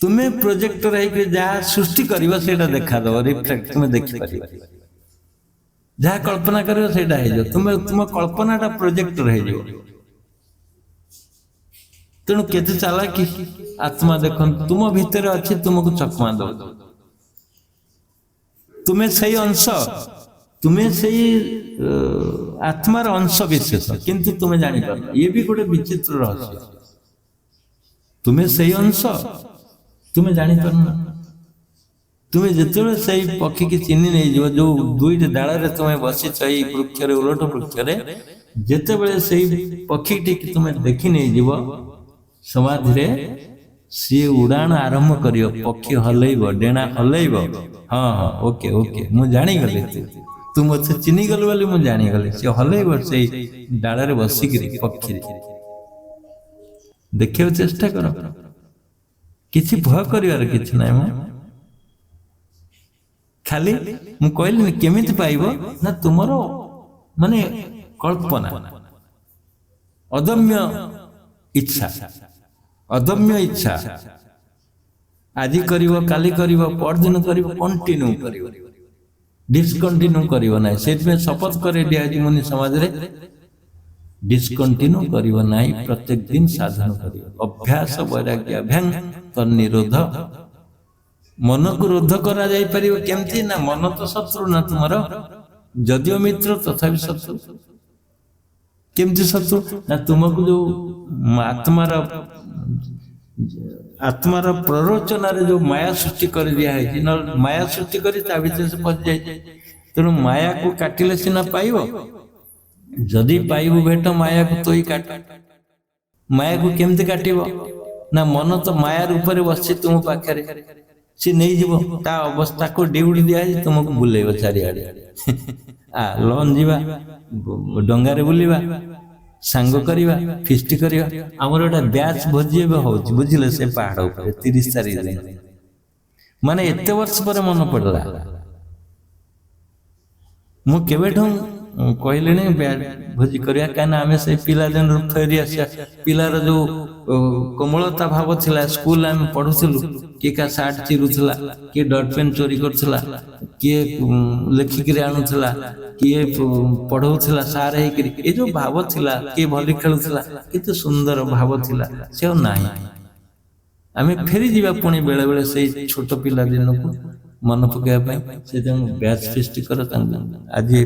ତୁମେ ପ୍ରୋଜେକ୍ଟର ହେଇକି ଯାହା ସୃଷ୍ଟି କରିବ ସେଇଟା ଦେଖାଦବ, ରିଫ୍ଲେକ୍ଟ ତୁମେ ଦେଖିପାରିବ। ଯାହା କଳ୍ପନା କରିବ ସେଇଟା ହେଇଯିବ। ତୁମ କଳ୍ପନାଟା ପ୍ରୋଜେକ୍ଟର ହେଇଯିବ। ତେଣୁ କେତେ ଚାଲାକି ଆତ୍ମା ଦେଖନ୍ତୁ, ତୁମ ଭିତରେ ଅଛି, ତୁମକୁ ଚକମା ଦଉଛି। ତୁମେ ସେଇ ଅଂଶ, ତୁମେ ସେଇ ଆତ୍ମାର ଅଂଶ ବିଶେଷ, କିନ୍ତୁ ତୁମେ ଜାଣିପାରୁନ। ଇଏ ବି ଗୋଟେ ବିଚିତ୍ର ରହସ୍ୟ। ତୁମେ ସେଇ ଅଂଶ, ତୁମେ ଜାଣିପାରୁନ। ତୁମେ ଯେତେବେଳେ ସେଇ ପକ୍ଷୀକି ଚିହ୍ନି ନେଇଯିବ, ଯୋଉ ଦୁଇଟି ଡାଳରେ ତୁମେ ବସିଛ ଏଇ ବୃକ୍ଷରେ, ଓଲଟ ବୃକ୍ଷରେ, ଯେତେବେଳେ ସେଇ ପକ୍ଷୀଟିକି ତୁମେ ଦେଖି ନେଇଯିବ ସମାଧିରେ, ସିଏ ଉଡାଣ ଆରମ୍ଭ କରିବ। ପକ୍ଷୀ ହଲେଇବ, ଡେଣା ହଲେଇବ। ହଁ ଓକେ ମୁଁ ଜାଣିଗଲି, ତୁ ମତେ ଚିହ୍ନିଗଲୁ ବୋଲି ମୁଁ ଜାଣିଗଲି। ସେ ହଲେଇବ ସେଇ ଡାଳରେ ବସିକିରି ପକ୍ଷୀରେ। ଦେଖିବାକୁ ଚେଷ୍ଟା କର, କିଛି ଭୟ କରିବାର କିଛି ନାହିଁ। ଖାଲି ମୁଁ କହିଲିନି କେମିତି ପାଇବ ନା, ତୁମର ମାନେ କଳ୍ପନା, ଅଦମ୍ୟ ଇଚ୍ଛା, ଅଦମ୍ୟ ଇଚ୍ଛା। ଆଜି କରିବ, କାଲି କରିବ, ପରଦିନ କରିବ, କଣ୍ଟିନ୍ୟୁ କରିବ, ଡିସକଣ୍ଟିନ୍ୟୁ କରିବ ନାହିଁ। ସେଥିପାଇଁ ଶପଥ କରି ଦିଆଯାଇଛି ମୁନି ସମାଜରେ, ଡିସକଣ୍ଟିନ୍ୟୁ କରିବ ନାହିଁ, ପ୍ରତ୍ୟେକ ଦିନ ସାଧନ କରିବ। ଅଭ୍ୟାସ ବୈରାଗ୍ୟ ଅଭ୍ୟାଙ୍ଗ ତନ୍ନିରୋଧ। ମନକୁ ରୋଧ କରାଯାଇ ପାରିବ କେମିତି ନା, ମନ ତ ଶତ୍ରୁ ନା ତୁମର, ଯଦିଓ ମିତ୍ର ତଥାପି ଶତ୍ରୁ। କେମିତି ଶତ୍ରୁ ନା, ତୁମକୁ ଯୋଉ ଆତ୍ମାର ପ୍ରରୋଚନାରେ ଯୋଉ ମାୟା ସୃଷ୍ଟି କରି ଦିଆହେଇଛି, ନହେଲେ ମାୟା ସୃଷ୍ଟି କରି ତା ଭିତରେ ସେ ପଶିଯାଇଛି। ତେଣୁ ମାୟାକୁ କାଟିଲେ ସିନା ପାଇବ। ଯଦି ପାଇବୁ ଭେଟ, ମାୟାକୁ ତୋଇ କାଟ। ମାୟାକୁ କେମିତି କାଟିବ ନା, ମନ ତ ମାୟା ରୂପରେ ବସିଛି ତୁମ ପାଖରେ, ସେ ନେଇଯିବ। ତା ଅବସ୍ଥାକୁ ଡିଉଟି ଦିଆହେଇଛି, ତୁମକୁ ବୁଲେଇବ ଚାରିଆଡେ। ଲଞ୍ଚ ଯିବା, ଡଙ୍ଗାରେ ବୁଲିବା, ସାଙ୍ଗ କରିବା, ଫିଷ୍ଟ କରିବା। ଆମର ଗୋଟେ ବ୍ୟାଚ୍ ଭୋଜି ଏବେ ହଉଛି, ବୁଝିଲେ, ସେ ପାହାଡ ଉପରେ 30 ତାରିଖ ଦିନ। ମାନେ ଏତେ ବର୍ଷ ପରେ ମନେ ପଡିଲା। ମୁଁ କେବେଠୁ କହିଲେଣି ଭୋଜି କରିବା, କାହିଁକିନା ଆମେ ସେଇ ପିଲାଦିନରୁ ଫେରି ଆସିବା। ପିଲାର ଯୋଉ କୋମଳତା ଭାବ ଥିଲା, ସ୍କୁଲ ଆମେ ପଢୁଥିଲୁ, କିଏ କାହା ସାର୍ଟ ଚିରୁଥିଲା, କିଏ ଡଟ୍ ପେନ୍ ଚୋରି କରୁଥିଲା, କିଏ ଲେଖିକିରି ଆଣୁଥିଲା, କିଏ ପଢଉଥିଲା ସାର୍ ହେଇକିରି। ଏ ଯୋଉ ଭାବ ଥିଲା, କିଏ ଭଲି ଖେଳୁଥିଲା, କେତେ ସୁନ୍ଦର ଭାବ ଥିଲା, ସେ ଆଉ ନାହିଁ। ଆମେ ଫେରି ଯିବା ପୁଣି ବେଳେ ବେଳେ ସେଇ ଛୋଟ ପିଲା ଦିନକୁ ମନେ ପକେଇବା ପାଇଁ। ସେ ତେଣୁ ବ୍ୟାଚ୍ ଫିଷ୍ଟ କର ତାଙ୍କୁ। ଆଜି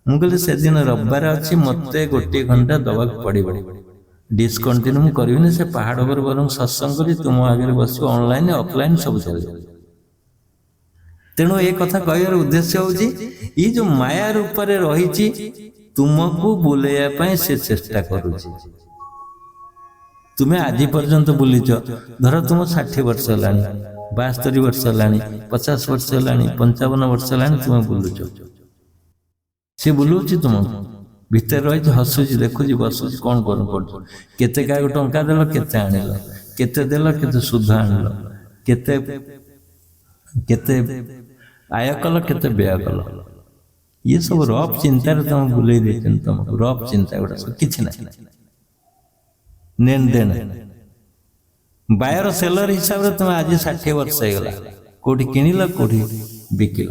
ମୁଁ କହିଲି ସେଦିନ ରବିବାର ଅଛି, ମତେ 1 ଘଣ୍ଟା ଦବାକୁ ପଡିବ। डिस्कंटिन्यू ମୁଁ କରିବିନି। ସେ ପାହାଡ଼ ଉପରେ ବରଂ ସତ୍ସଙ୍ଗ କରି ତୁମ ଆଗରେ ବସିବ, ଅନଲାଇନ ଅଫଲାଇନ ସବୁ ଚାଲିବ। ତେଣୁ ଏ କଥା କହିବାର ଉଦ୍ଦେଶ୍ୟ ହେଉଛି ଏଇ ଯୋଉ ମାୟା ରୂପରେ ରହିଛି ତୁମକୁ ବୁଲେଇବା ପାଇଁ ସେ ଚେଷ୍ଟା କରୁଛି। ତୁମେ ଆଜି ପର୍ଯ୍ୟନ୍ତ ବୁଲିଛ, ଧର ତୁମ 60 ବର୍ଷ ହେଲାଣି, 72 ବର୍ଷ ହେଲାଣି, 50 ବର୍ଷ ହେଲାଣି, 55 ବର୍ଷ ହେଲାଣି, ତୁମେ ବୁଲୁଛ। ସେ ବୁଲଉଛି ତୁମକୁ, ଭିତରେ ରହିଛି, ହସୁଛି, ଦେଖୁଛି, ବସୁଛି, କ'ଣ କଣ କରୁଛ, କେତେ କାହାକୁ ଟଙ୍କା ଦେଲ, କେତେ ଆଣିଲ, କେତେ ଦେଲ, କେତେ ସୁଧ ଆଣିଲ, କେତେ କେତେ ଆୟ କଲ, କେତେ ବ୍ୟୟ କଲ। ଇଏ ସବୁ ରଫ୍ ଚିନ୍ତାରେ ତମେ ବୁଲେଇ ଦେଇଛନ୍ତି। ତମକୁ ରଫ୍ ଚିନ୍ତା ଗୁଡ଼ା ସବୁ କିଛି ନାହିଁ। ନେଣ ଦେଣ ବାୟର ସେଲର ହିସାବରେ ତମେ ଆଜି 60 ବର୍ଷ ହେଇଗଲା, କୋଉଠି କିଣିଲ, କୋଉଠି ବିକିଲ,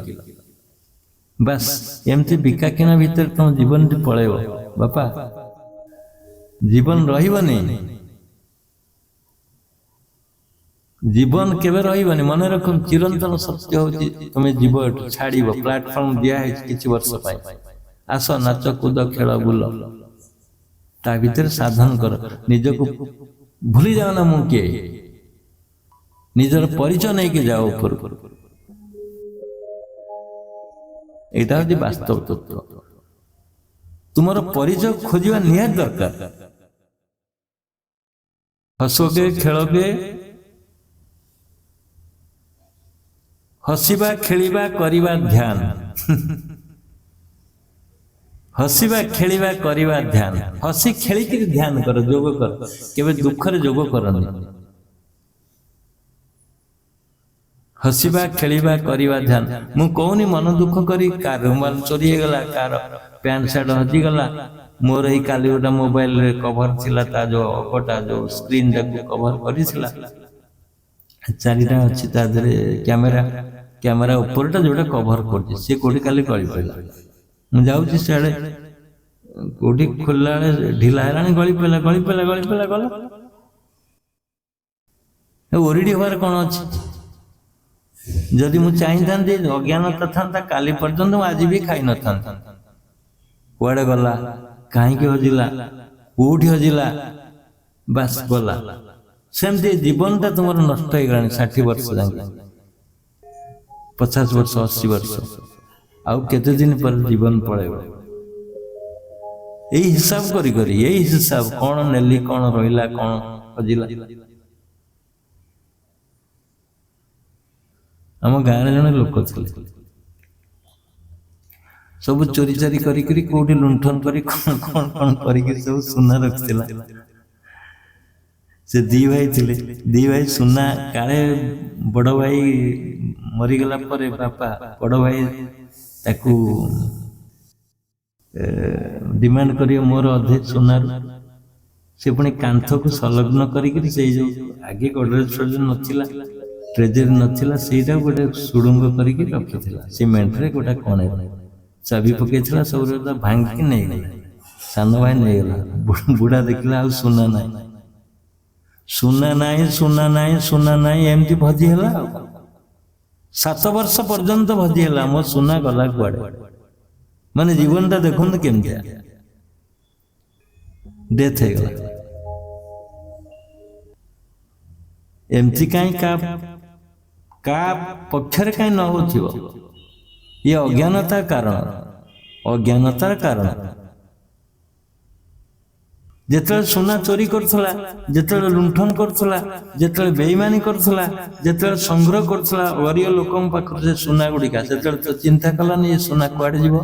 ବାସ୍ ଏମିତି ବିକା କିଣା ଭିତରେ ତମ ଜୀବନଟି ପଳେଇବ। ବାପା, ଜୀବନ ରହିବନି। ଜୀବନ କେବେ ରହିବନି, ମନେ ରଖ। ଚିରନ୍ତନ ସତ୍ୟ ହଉଛି ତମେ ଯିବ, ଏଠୁ ଛାଡ଼ିବ। ପ୍ଲାଟଫର୍ମ ଦିଆ ହେଇଛି କିଛି ବର୍ଷ ପାଇଁ। ଆସ, ନାଚ, କୁଦ, ଖେଳ, ବୁଲ, ତା ଭିତରେ ସାଧନ କର। ନିଜକୁ ଭୁଲି ଯାଅ ନା ମୁଁ କିଏ, ନିଜର ପରିଚୟ ନେଇକି ଯାଅ ଉପରକୁ। ଏଇଟା ହଉଛି ବାସ୍ତବ ତତ୍ତ୍ୱ। ତୁମର ପରିଚୟ ଖୋଜିବା ନିହାତି ଦରକାର। ହସୋକେ, ଖେଳକେ, ହସିବା, ଖେଳିବା, କରିବା ଧ୍ୟାନ। ହସିବା, ଖେଳିବା, କରିବା ଧ୍ୟାନ। ହସି ଖେଳିକିରି ଧ୍ୟାନ କର, ଯୋଗ କର। କେବେ ଦୁଃଖରେ ଯୋଗ କରନି। ହସିବା, ଖେଳିବା, କରିବା ଧ୍ୟାନ। ମୁଁ କହୁନି ମନ ଦୁଃଖ କରି କାର ରୁମାଲ ଚୋରି ହେଇଗଲା, କାର ପ୍ୟାଣ୍ଟ ସାର୍ଟ ହଜିଗଲା। ମୋର ଏଇ କାଲି ଗୋଟେ ମୋବାଇଲରେ କଭର ଥିଲା, ତା ଯୋଉ ଅଗଟା ଯୋଉ ସ୍କ୍ରିନଟାକୁ କଭର କରିଥିଲା, 4ଟା ଅଛି ତା ଦେହରେ କ୍ୟାମେରା ଉପରଟା ଯୋଉଟା କଭର କରୁଛି, ସେ କୋଉଠି କାଲି ଗଳି ପଡ଼ିଲା। ମୁଁ ଯାଉଛି ସିଆଡ଼େ, କୋଉଠି ଖୋଲିଲା ବେଳେ ଢିଲା ହେଲାଣି, ଗଳି ପଡ଼ିଲା ଗଲା। ଓରିଡି ହବାର କ'ଣ ଅଛି? ଯଦି ମୁଁ ଚାହିଁଥାନ୍ତି, ଅଜ୍ଞାନତା ଥାନ୍ତା, କାଲି ପର୍ଯ୍ୟନ୍ତ ମୁଁ ଆଜି ବି ଖାଇ ନଥାନ୍ତି। କୁଆଡ଼େ ଗଲା, କାହିଁକି ହଜିଲା, କୋଉଠି ହଜିଲା, ବାସ୍ ଗଲା। ସେମିତି ଜୀବନଟା ତୁମର ନଷ୍ଟ ହେଇଗଲାଣି। 60 ବର୍ଷ ଯାକେ, 50 ବର୍ଷ, 80 ବର୍ଷ, ଆଉ କେତେ ଦିନ ପରେ ଜୀବନ ପଳେଇବ। ଏଇ ହିସାବ କରି କରି, ଏଇ ହିସାବ, କ'ଣ ନେଲି, କ'ଣ ରହିଲା, କ'ଣ ହଜିଲା। ଆମ ଗାଁରେ ଜଣେ ଲୋକ ଥିଲେ, ସବୁ ଚୋରି ଚାରି କରିକିରି କୋଉଠି ଲୁଣ୍ଠନ କରି କ'ଣ କରିକିରି ସବୁ ସୁନା ରଖିଥିଲା। ସେ 2 ଭାଇ ଥିଲେ। 2 ଭାଇ ସୁନା, କାଳେ ବଡ଼ ଭାଇ ମରିଗଲା ପରେ ବାପା, ବଡ଼ ଭାଇ ତାକୁ ଡିମାଣ୍ଡ କରିବ ମୋର ଅଧେ ସୁନାରୁ। ସେ ପୁଣି କାନ୍ଥକୁ ସଂଲଗ୍ନ କରିକିରି, ସେଇ ଯୋଉ ଆଗେ ଗଡରେଜ ନଥିଲା, ଟ୍ରେଜେରୀ ନଥିଲା, ସେଇଟା ଗୋଟେ ସୁଡ଼ଙ୍ଗ କରିକି ରଖିଥିଲା ସିମେଣ୍ଟରେ, ଗୋଟେ କଣରେ ଚାବି ପକେଇଥିଲା। ସବୁ ଭାଙ୍ଗିକି ନେଇଗଲା। ସାନ ଭାଇ ନେଇଗଲା। ବୁଢ଼ା ଦେଖିଲା ଆଉ ସୁନା ନାହିଁ, ସୁନା ନାହିଁ, ସୁନା ନାହିଁ, ସୁନା ନାହିଁ, ଏମିତି ଭଜି ହେଲା। ଆଉ 7 ବର୍ଷ ପର୍ଯ୍ୟନ୍ତ ଭଜି ହେଲା। ମୋ ସୁନା ଗଲା କୁଆଡ଼େ? ମାନେ ଜୀବନଟା ଦେଖନ୍ତୁ କେମିତିଆ, ଡେଥ୍ ହେଇଗଲା। ଏମିତି କାହିଁ କା ପକ୍ଷରେ କାହିଁ ନ ହଉଥିବ? ଇଏ ଅଜ୍ଞାନତା କାରଣ, ଅଜ୍ଞାନତାର କାରଣ। ଯେତେବେଳେ ସୁନା ଚୋରି କରୁଥିଲା, ଯେତେବେଳେ ଲୁଣ୍ଠନ କରୁଥିଲା, ଯେତେବେଳେ ବେଇମାନି କରୁଥିଲା, ଯେତେବେଳେ ସଂଗ୍ରହ କରୁଥିଲା ଗରିବ ଲୋକଙ୍କ ପାଖରୁ ସେ ସୁନା ଗୁଡ଼ିକା, ସେତେବେଳେ ତ ଚିନ୍ତା କଲାନି ଏ ସୁନା କୁଆଡ଼େ ଯିବ।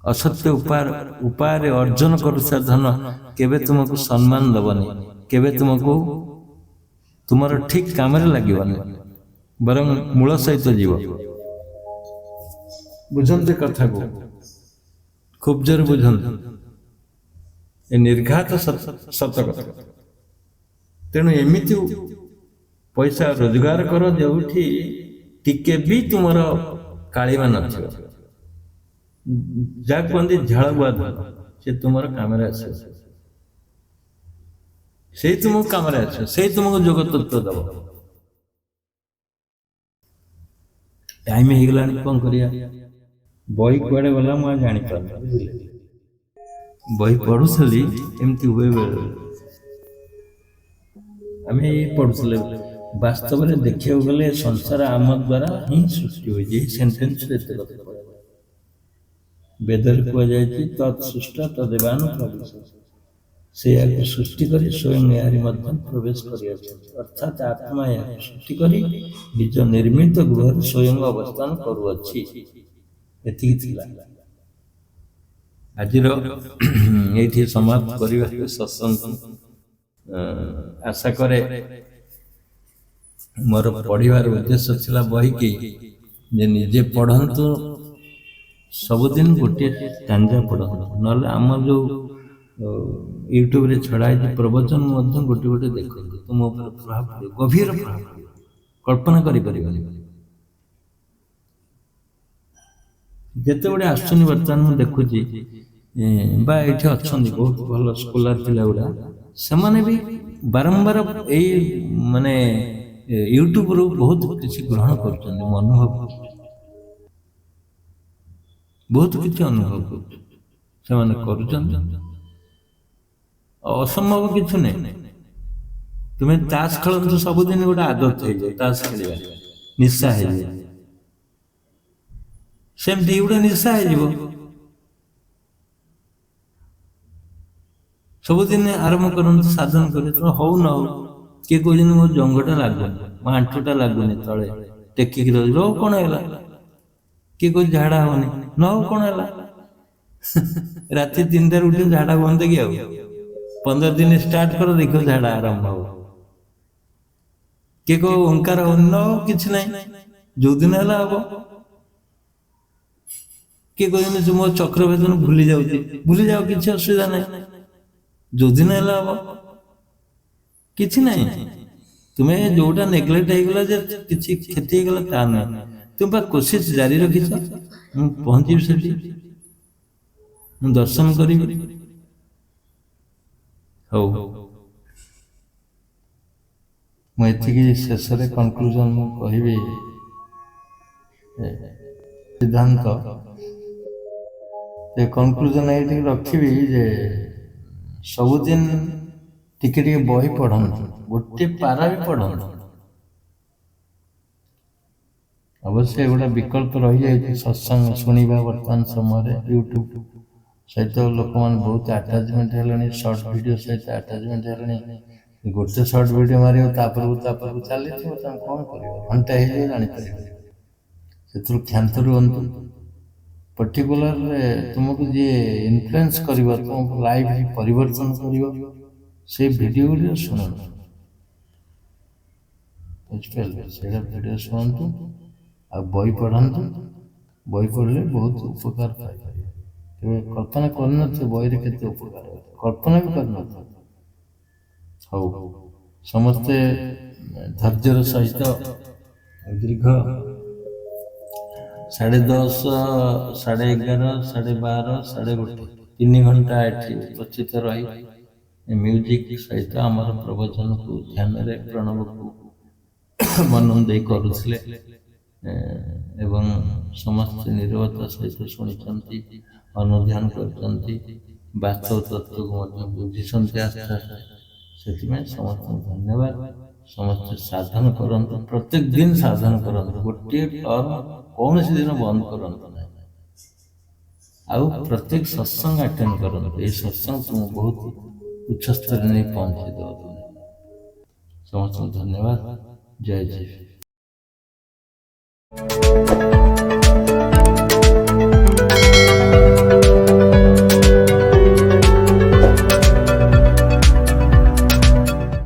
ଅସତ୍ୟ ଉପାୟରେ ଅର୍ଜନ କରୁଥିବା ଧନ କେବେ ତୁମକୁ ସମ୍ମାନ ଦେବନି, କେବେ ତୁମକୁ ତୁମର ଠିକ କାମରେ ଲାଗିବନି, ବରଂ ମୂଳ ସହିତ ଯିବ। ବୁଝନ୍ତି କଥାକୁ, ଖୁବ୍ ଜୋର ବୁଝନ୍ତି। ଏ ନିର୍ଘାତ ସତ କଥା। ତେଣୁ ଏମିତି ପଇସା ରୋଜଗାର କର ଯେଉଁଠି ଟିକେ ବି ତୁମର କାଳିମା ନଥିବ। ଯାହା କୁହନ୍ତି ଝାଳ ବୁଆ ଧନ, ସେ ତୁମର କାମରେ ଆସିବ, ସେଇ ତୁମକୁ କାମରେ ଆସିବ, ସେଇ ତୁମକୁ ଯୋଗ ତତ୍ତ୍ୱ ଦେବ। ଟାଇମ ହେଇଗଲାଣି, କ'ଣ କରିବା? ବହି କୁଆଡ଼େ ଗଲା ମୁଁ ଆଉ ଜାଣିପାରୁନି, ବୁଝିଲେ? ବହି ପଢୁଥିଲି ଏମିତି ହୁଏ ବେଳେବେଳେ। ଆମେ ଏଇ ପଢୁଥିଲେ ବାସ୍ତବରେ ଦେଖିବାକୁ ଗଲେ ସଂସାର ଆମ ଦ୍ୱାରା ହିଁ ସୃଷ୍ଟି ହୋଇଛି। ଏହି ସେଣ୍ଟେନ୍ସରେ ଏତେ କଥା ପଡେ। ବେଦରେ କୁହାଯାଇଛି ତତ୍ ସୃଷ୍ଟ ତଦେବାନୁ ପ୍ରବେଶ, ସେଇଆକୁ ସୃଷ୍ଟି କରି ସ୍ୱୟଂ ଏହାରି ମଧ୍ୟ ପ୍ରବେଶ କରିଅଛନ୍ତି। ଅର୍ଥାତ୍ ଆତ୍ମା ଏହାକୁ ସୃଷ୍ଟି କରି ନିଜ ନିର୍ମିତ ଗୃହରେ ସ୍ୱୟଂ ଅବସ୍ଥାନ କରୁଅଛି। ଏତିକି ଥିଲା। ଆଜିର ଏଇଠି ସମାପ୍ତ କରିବାକୁ ସତ୍ସଙ୍ଗ ଆଶା କରେ। ମୋର ପଢିବାର ଉଦ୍ଦେଶ୍ୟ ଥିଲା ବହିକି ଯେ ନିଜେ ପଢନ୍ତୁ, ସବୁଦିନ ଗୋଟିଏ ଷ୍ଟାଞ୍ଜା ପଢନ୍ତୁ, ନହେଲେ ଆମର ଯୋଉ ୟୁଟ୍ୟୁବରେ ଛଡା ହେଇଛି ପ୍ରବଚନ ମଧ୍ୟ ଗୋଟେ ଗୋଟେ ଦେଖନ୍ତୁ, ତୁମ ଉପରେ ପ୍ରଭାବ ପଡିବ, ଗଭୀର ପ୍ରଭାବ ପଡିବ, କଳ୍ପନା କରିପାରିବନି। ଯେତେ ଗୁଡେ ଆସୁଛନ୍ତି ବର୍ତ୍ତମାନ ମୁଁ ଦେଖୁଛି ବା ଏଇଠି ଅଛନ୍ତି ବହୁତ ଭଲ ସ୍କଲାର ପିଲା ଗୁଡା, ସେମାନେ ବି ବାରମ୍ବାର ଏଇ ମାନେ ୟୁଟ୍ୟୁବରୁ ବହୁତ କିଛି ଗ୍ରହଣ କରୁଛନ୍ତି। ମୁଁ ଅନୁଭବ କରୁଛି, ବହୁତ କିଛି ଅନୁଭବ କରୁଛି ସେମାନେ କରୁଛନ୍ତି। ଅସମ୍ଭବ କିଛି ନାହିଁ। ତୁମେ ତାସ ଖେଳନ୍ତୁ, ସବୁଦିନ ଗୋଟେ ଆଦତ ହେଇଯାଏ ତାସ ଖେଳିବା, ନିଶା ହେଇଯାଏ, ସେମିତି ଗୋଟେ ନିଶା ହେଇଯିବ। ସବୁଦିନ ଆରମ୍ଭ କରନ୍ତୁ, ସାଧନ କରି ହଉ ନ ହଉ। କିଏ କହୁଛନ୍ତି ମୋ ଜଙ୍ଘଟା ଲାଗୁନି, ମୋ ଆଣ୍ଠୁଟା ଲାଗୁନି, ତଳେ ଟେକିକି ରହିବ, ହଉ କଣ ହେଲା। କିଏ କହୁଛି ଝାଡା ହଉନି, ନ ହଉ କଣ ହେଲା। ରାତି 3ଟାରେ ଉଠି ଝାଡା ବନ୍ଦ କି ଆଉ 15 ଦିନ ଷ୍ଟାର୍ଟ କର, ଦେଖିବ ଝାଡା ଆରମ୍ଭ ହବ। କିଏ କହ ଓଙ୍କାର ହଉନି, ନ ହଉ କିଛି ନାହିଁ, ଯୋଉଦିନ ହେଲା ହବ। କିଏ କହୁଛନ୍ତି ମୋ ଚକ୍ର ବେଦନ ଭୁଲି ଯାଉଛି, ଭୁଲି ଯାଉ, କିଛି ଅସୁବିଧା ନାହିଁ, ଯୋଉଦିନ ହେଲା ହବ, କିଛି ନାହିଁ। ତୁମେ ଯୋଉଟା ନେଗ୍ଲେକ୍ଟ ହେଇଗଲା ଯେ କିଛି କ୍ଷତି ହେଇଗଲା ତା ନୁହେଁ, ତୁମେ ବା କୋସିସ ଜାରି ରଖିଛ। ମୁଁ ପହଞ୍ଚିବି ସେଠି, ମୁଁ ଦର୍ଶନ କରିବି। ହଉ, ମୁଁ ଏତିକି ଶେଷରେ କନକ୍ଲୁଜନ ମୁଁ କହିବି ସିଦ୍ଧାନ୍ତ। କନକ୍ଲୁଜନ ଏଇଠି ରଖିବି ଯେ ସବୁଦିନ ଟିକେ ଟିକେ ବହି ପଢନ୍ତୁ, ଗୋଟେ ପାରା ବି ପଢନ୍ତୁ। ଅବଶ୍ୟ ଏଗୁଡ଼ା ବିକଳ୍ପ ରହିଯାଇଛି ସତ୍ସଙ୍ଗ ଶୁଣିବା। ବର୍ତ୍ତମାନ ସମୟରେ ୟୁଟ୍ୟୁବ ସହିତ ଲୋକମାନେ ବହୁତ ଆଟାଚମେଣ୍ଟ ହେଲେଣି, ସର୍ଟ ଭିଡ଼ିଓ ସହିତ ଆଟାଚମେଣ୍ଟ ହେଲେଣି। ଗୋଟେ ସର୍ଟ ଭିଡ଼ିଓ ମାରିବ, ତାପରକୁ ଚାଲିଥିବ, ତମେ କ'ଣ କରିବ, ଘଣ୍ଟା ହେଇଯିବ ଜାଣିପାରିବନି। ସେଥିରୁ କ୍ଷାନ୍ତ ରୁହନ୍ତୁ। ପର୍ଟିକୁଲାର ତୁମକୁ ଯିଏ ଇନଫ୍ଲୁଏନ୍ସ କରିବ, ତୁମକୁ ଲାଇଫ ପରିବର୍ତ୍ତନ କରିବ, ସେଇ ଭିଡ଼ିଓ ଗୁଡ଼ିକ ଶୁଣନ୍ତୁ, ବୁଝିପାରିଲେ? ସେଇଟା ଭିଡ଼ିଓ ଶୁଣନ୍ତୁ ଆଉ ବହି ପଢ଼ନ୍ତୁ। ବହି ପଢ଼ିଲେ ବହୁତ ଉପକାର ପାଇପାରିବେ। କେବେ କଳ୍ପନା କରିନଥିବେ ବହିରେ କେତେ ଉପକାର, କଳ୍ପନା ବି କରିନଥିବେ। ହଉ, ସମସ୍ତେ ଧୈର୍ଯ୍ୟର ସହିତ ଦୀର୍ଘ 10:30, 11:30, 12:30, 1:30 3 ଘଣ୍ଟା ଏଠି ଉପସ୍ଥିତ ରହି ମ୍ୟୁଜିକ ସହିତ ଆମର ପ୍ରବଚନକୁ ଧ୍ୟାନରେ ପ୍ରଣବକୁ ମନ ଦେଇ କରୁଥିଲେ ଏବଂ ସମସ୍ତେ ନିରବତା ସହିତ ଶୁଣିଛନ୍ତି, ଅନୁଧ୍ୟାନ କରିଛନ୍ତି, ବାସ୍ତବ ତତ୍ତ୍ୱକୁ ମଧ୍ୟ ବୁଝିଛନ୍ତି ଆସ୍ତେ ଆସ୍ତେ। ସେଥିପାଇଁ ସମସ୍ତଙ୍କୁ ଧନ୍ୟବାଦ। ସମସ୍ତେ ସାଧନ କରନ୍ତୁ, ପ୍ରତ୍ୟେକ ଦିନ ସାଧନ କରନ୍ତୁ, ଗୋଟିଏ ଟର୍ମ କୌଣସି ଦିନ ବନ୍ଦ କରନ୍ତୁ ନାହିଁ। ଆଉ ପ୍ରତ୍ୟେକ ସତ୍ସଙ୍ଗ ଆଟେଣ୍ଡ କରନ୍ତୁ। ଏହି ସତ୍ସଙ୍ଗ ତୁମକୁ ବହୁତ ଉଚ୍ଚ ସ୍ତରରେ ନେଇ ପହଞ୍ଚେଇ ଦେବ। ସମସ୍ତଙ୍କୁ ଧନ୍ୟବାଦ। ଜୟ ଜୟ।